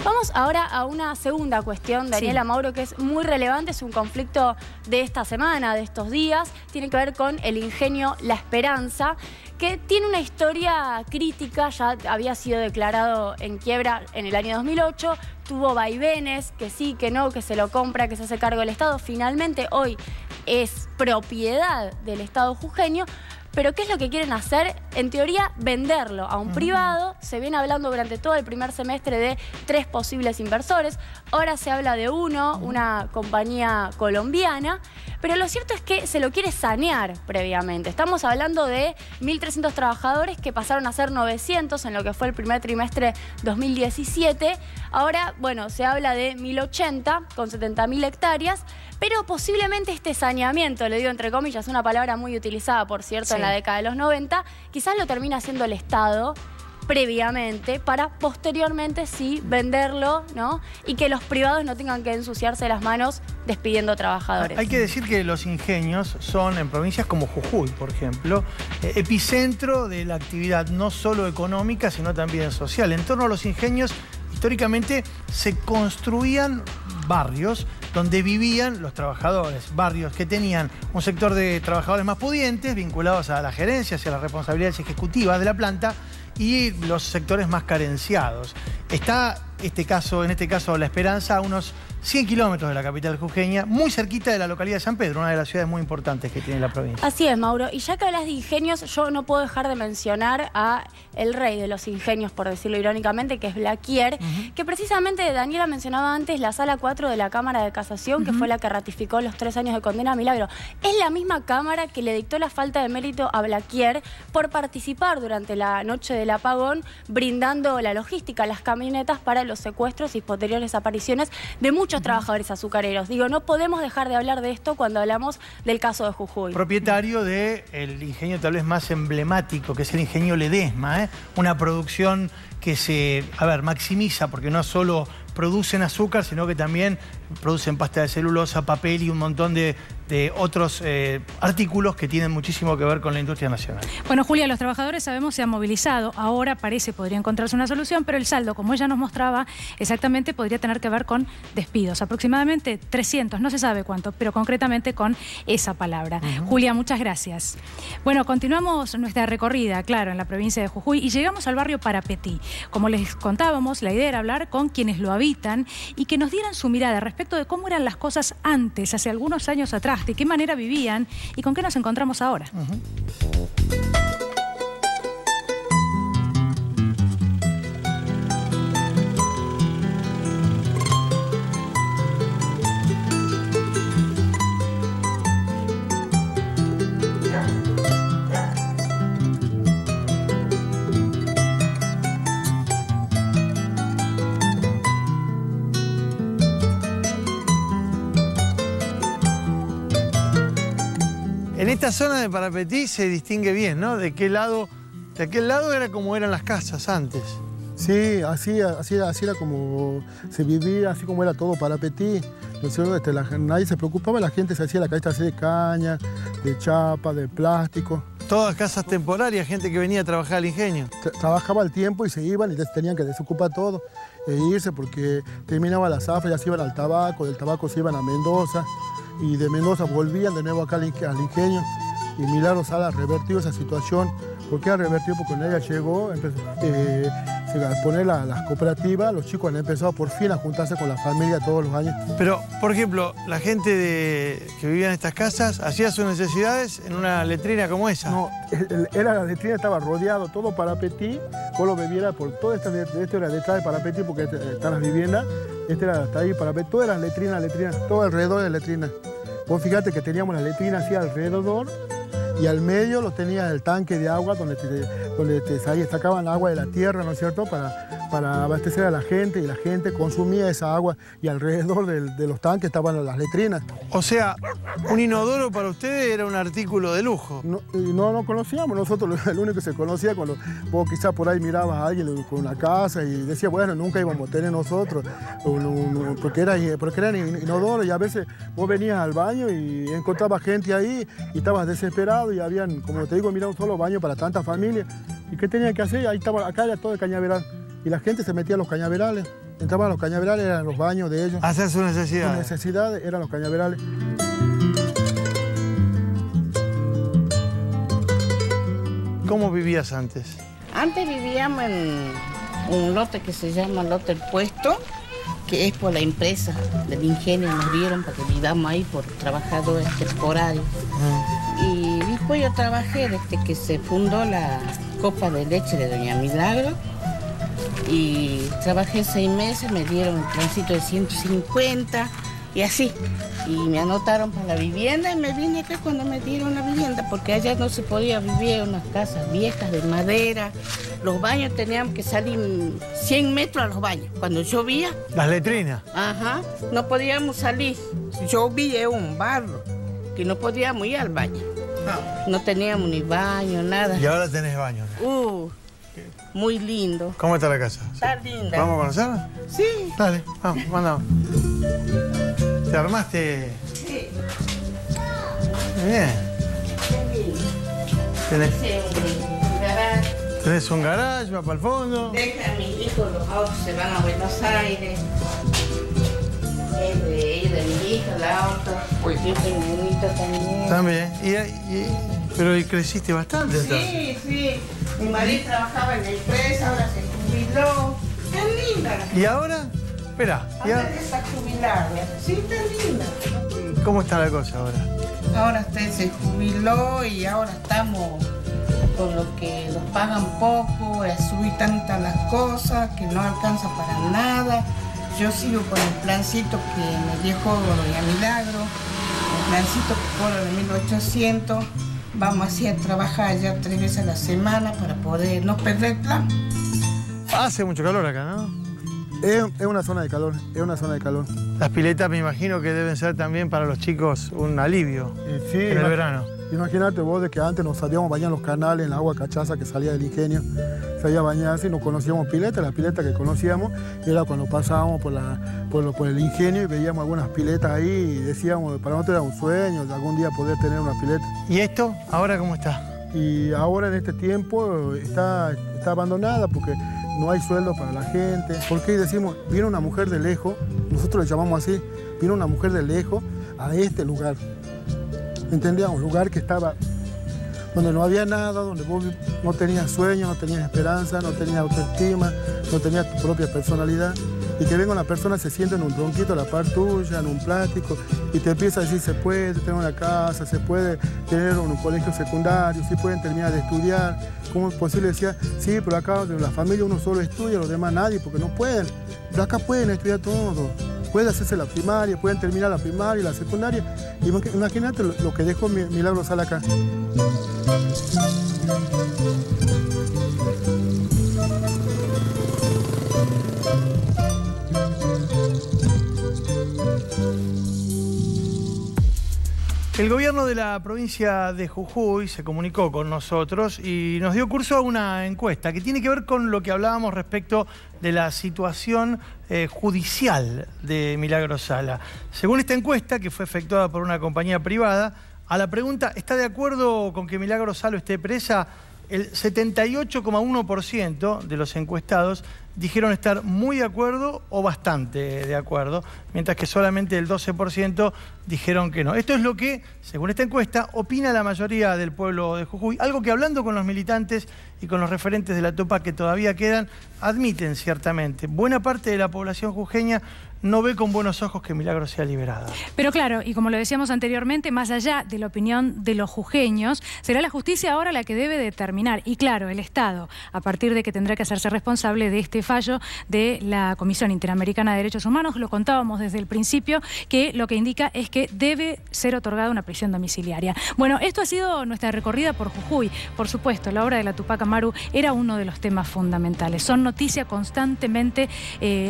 Vamos ahora a una segunda cuestión, Daniela Mauro, que es muy relevante, es un conflicto de esta semana, de estos días, tiene que ver con el ingenio La Esperanza, que tiene una historia crítica, ya había sido declarado en quiebra en el año 2008, tuvo vaivenes, que sí, que no, que se lo compra, que se hace cargo del Estado. Finalmente hoy es propiedad del Estado jujeño. Pero ¿qué es lo que quieren hacer? En teoría, venderlo a un privado. Se viene hablando durante todo el primer semestre de 3 posibles inversores. Ahora se habla de uno, una compañía colombiana. Pero lo cierto es que se lo quiere sanear previamente. Estamos hablando de 1.300 trabajadores que pasaron a ser 900 en lo que fue el primer trimestre 2017. Ahora, bueno, se habla de 1.080 con 70.000 hectáreas. Pero posiblemente este saneamiento, le digo entre comillas, una palabra muy utilizada, por cierto, en la década de los 90, quizás lo termina haciendo el Estado previamente para posteriormente sí venderlo, ¿no? Y que los privados no tengan que ensuciarse las manos despidiendo trabajadores. Hay que decir que los ingenios son en provincias como Jujuy, por ejemplo, epicentro de la actividad no solo económica, sino también social. En torno a los ingenios, históricamente se construían barrios donde vivían los trabajadores, barrios que tenían un sector de trabajadores más pudientes, vinculados a las gerencias y a las responsabilidades ejecutivas de la planta, y los sectores más carenciados. Está en este caso La Esperanza, a unos 100 kilómetros de la capital jujeña, muy cerquita de la localidad de San Pedro, una de las ciudades muy importantes que tiene la provincia. Así es, Mauro. Y ya que hablas de ingenios, yo no puedo dejar de mencionar a el rey de los ingenios, por decirlo irónicamente, que es Blaquier, que precisamente Daniela mencionaba antes la Sala 4 de la Cámara de Casación, que fue la que ratificó los 3 años de condena a Milagro. Es la misma Cámara que le dictó la falta de mérito a Blaquier por participar durante la noche del apagón, brindando la logística, las camionetas para los secuestros y posteriores apariciones de muchos trabajadores azucareros. Digo, no podemos dejar de hablar de esto cuando hablamos del caso de Jujuy. Propietario del ingenio tal vez más emblemático, que es el ingenio Ledesma, una producción que se, maximiza, porque no solo producen azúcar, sino que también producen pasta de celulosa, papel y un montón de otros artículos que tienen muchísimo que ver con la industria nacional. Bueno, Julia, los trabajadores, sabemos, se han movilizado. Ahora podría encontrarse una solución, pero el saldo, como ella nos mostraba, exactamente podría tener que ver con despidos. Aproximadamente 300, no se sabe cuánto, pero concretamente con esa palabra. Julia, muchas gracias. Bueno, continuamos nuestra recorrida, claro, en la provincia de Jujuy, y llegamos al barrio Parapetí. Como les contábamos, la idea era hablar con quienes lo habitan y que nos dieran su mirada respecto de cómo eran las cosas antes, hace algunos años atrás, de qué manera vivían y con qué nos encontramos ahora. En esta zona de Parapetí se distingue bien, ¿no? De aquel lado era como eran las casas antes. Sí, así era como se vivía, así como era todo Parapetí. ¿no es cierto? Nadie se preocupaba, la gente se hacía la calle de caña, de chapa, de plástico. Todas casas temporarias, gente que venía a trabajar al ingenio. Trabajaba al tiempo y se iban y tenían que desocupar todo e irse porque terminaba la zafra, ya se iban al tabaco, del tabaco se iban a Mendoza y de Mendoza volvían de nuevo acá al ingenio. Y Milagro Sala revertió esa situación. ¿Por qué ha revertido? Porque cuando ella llegó, a poner las cooperativas, los chicos han empezado por fin a juntarse con la familia todos los años. Pero, por ejemplo, la gente que vivía en estas casas hacía sus necesidades en una letrina como esa. No, la letrina estaba rodeado, todo Parapetí, vos lo bebiera por toda esta era detrás de Parapetí, porque están las viviendas, era hasta ahí Parapetí, todas las letrinas, todo alrededor de letrinas. Vos fíjate que teníamos la letrina así alrededor, y al medio lo tenía el tanque de agua donde ahí sacaban agua de la tierra, ¿no es cierto?, para abastecer a la gente, y la gente consumía esa agua, y alrededor de los tanques estaban las letrinas. O sea, un inodoro para ustedes era un artículo de lujo. No conocíamos, nosotros el único que se conocía cuando vos quizás por ahí mirabas a alguien con una casa y decías, bueno, nunca íbamos a tener nosotros, porque eran inodoros, y a veces vos venías al baño y encontrabas gente ahí y estabas desesperado y habían, como te digo, mira, un solo baño para tantas familias. ¿Y qué tenían que hacer? Ahí estaba, acá era todo el cañaveral. Y la gente se metía a los cañaverales. Entraban a los cañaverales, eran los baños de ellos. Hacer sus necesidades. Sus necesidades eran los cañaverales. ¿Cómo vivías antes? Antes vivíamos en un lote que se llama Lote El Puesto, que es por la empresa del ingenio, nos dieron para que vivamos ahí por trabajadores temporarios. Y después yo trabajé desde que se fundó la Copa de Leche de Doña Milagro. Y trabajé 6 meses, me dieron un tránsito de 150 y así. Y me anotaron para la vivienda y me vine acá cuando me dieron la vivienda, porque allá no se podía vivir en unas casas viejas de madera. Los baños tenían que salir 100 metros a los baños. Cuando llovía... ¿Las letrinas? Ajá, no podíamos salir. Llovía un barro, que no podíamos ir al baño. No teníamos ni baño, nada. ¿Y ahora tenés baño? Muy lindo. ¿Cómo está la casa? Está linda. ¿Vamos a conocerla? Sí. Dale, vamos, mandamos. ¿Te armaste? Sí. Bien. ¿Tenés un garage, va para el fondo? Deja a mis hijos, los autos se van a Buenos Aires. Es de mi hija, el auto. Yo tengo un niñito también. También. Pero creciste bastante. Sí, sí. Mi marido trabajaba en la empresa, ahora se jubiló. Qué linda. ¿Y ahora? Espera. Ahora está jubilada. Sí, qué linda. ¿Cómo está la cosa ahora? Ahora usted se jubiló y ahora estamos con lo que nos pagan poco, subir tantas las cosas que no alcanza para nada. Yo sigo con el plancito que me dejó Doña Milagro, el plancito que cobra de 1.800. Vamos así a trabajar ya 3 veces a la semana para poder no perder el plan. Hace mucho calor acá, ¿no? Es una zona de calor, Las piletas me imagino que deben ser también para los chicos un alivio en el verano. Imagínate vos de que antes nos salíamos a bañar en los canales, en la agua cachaza que salía del ingenio. Salía a bañarse y no conocíamos piletas. Las piletas que conocíamos era cuando pasábamos por el ingenio y veíamos algunas piletas ahí y decíamos, para nosotros era un sueño de algún día poder tener una pileta. ¿Y esto? ¿Ahora cómo está? Y ahora en este tiempo está abandonada porque no hay sueldo para la gente. Porque decimos, viene una mujer de lejos, nosotros le llamamos así, viene una mujer de lejos a este lugar. ¿Entendíamos? Un lugar que estaba donde no había nada, donde vos no tenías sueño, no tenías esperanza, no tenías autoestima, no tenías tu propia personalidad. Y que venga una persona, se sienta en un tronquito a la par tuya, en un plástico, y te empieza a decir, se puede tener una casa, se puede tener un colegio secundario, sí pueden terminar de estudiar. ¿Cómo es posible? Decía, sí, pero acá de la familia uno solo estudia, los demás nadie, porque no pueden. Pero acá pueden estudiar todo. Pueden hacerse la primaria, pueden terminar la primaria y la secundaria. Imagínate lo que dejó Milagro Sala acá. El gobierno de la provincia de Jujuy se comunicó con nosotros y nos dio curso a una encuesta que tiene que ver con lo que hablábamos respecto de la situación judicial de Milagros Sala. Según esta encuesta, que fue efectuada por una compañía privada, a la pregunta ¿está de acuerdo con que Milagros Sala esté presa?, el 78,1% de los encuestados dijeron estar muy de acuerdo o bastante de acuerdo, mientras que solamente el 12% dijeron que no. Esto es lo que, según esta encuesta, opina la mayoría del pueblo de Jujuy, algo que hablando con los militantes y con los referentes de la Tupac que todavía quedan, admiten ciertamente. Buena parte de la población jujeña no ve con buenos ojos que Milagros sea liberada. Pero claro, y como lo decíamos anteriormente, más allá de la opinión de los jujeños, será la justicia ahora la que debe determinar. Y claro, el Estado, a partir de que tendrá que hacerse responsable de este fallo de la Comisión Interamericana de Derechos Humanos, lo contábamos desde el principio, que lo que indica es que debe ser otorgada una prisión domiciliaria. Bueno, esto ha sido nuestra recorrida por Jujuy. Por supuesto, la obra de la Tupac Amaru era uno de los temas fundamentales. Son noticia constantemente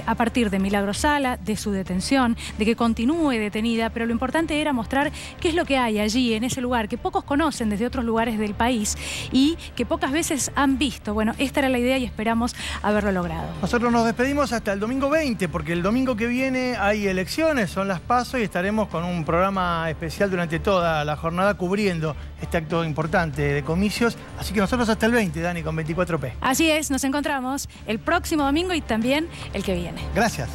a partir de Milagros Sala, de su detención, de que continúe detenida, pero lo importante era mostrar qué es lo que hay allí, en ese lugar, que pocos conocen desde otros lugares del país y que pocas veces han visto. Bueno, esta era la idea y esperamos haberlo logrado. Nosotros nos despedimos hasta el domingo 20, porque el domingo que viene hay elecciones, son las PASO, y estaremos con un programa especial durante toda la jornada cubriendo este acto importante de comicios. Así que nosotros hasta el 20, Dani, con 24P. Así es, nos encontramos el próximo domingo y también el que viene. Gracias.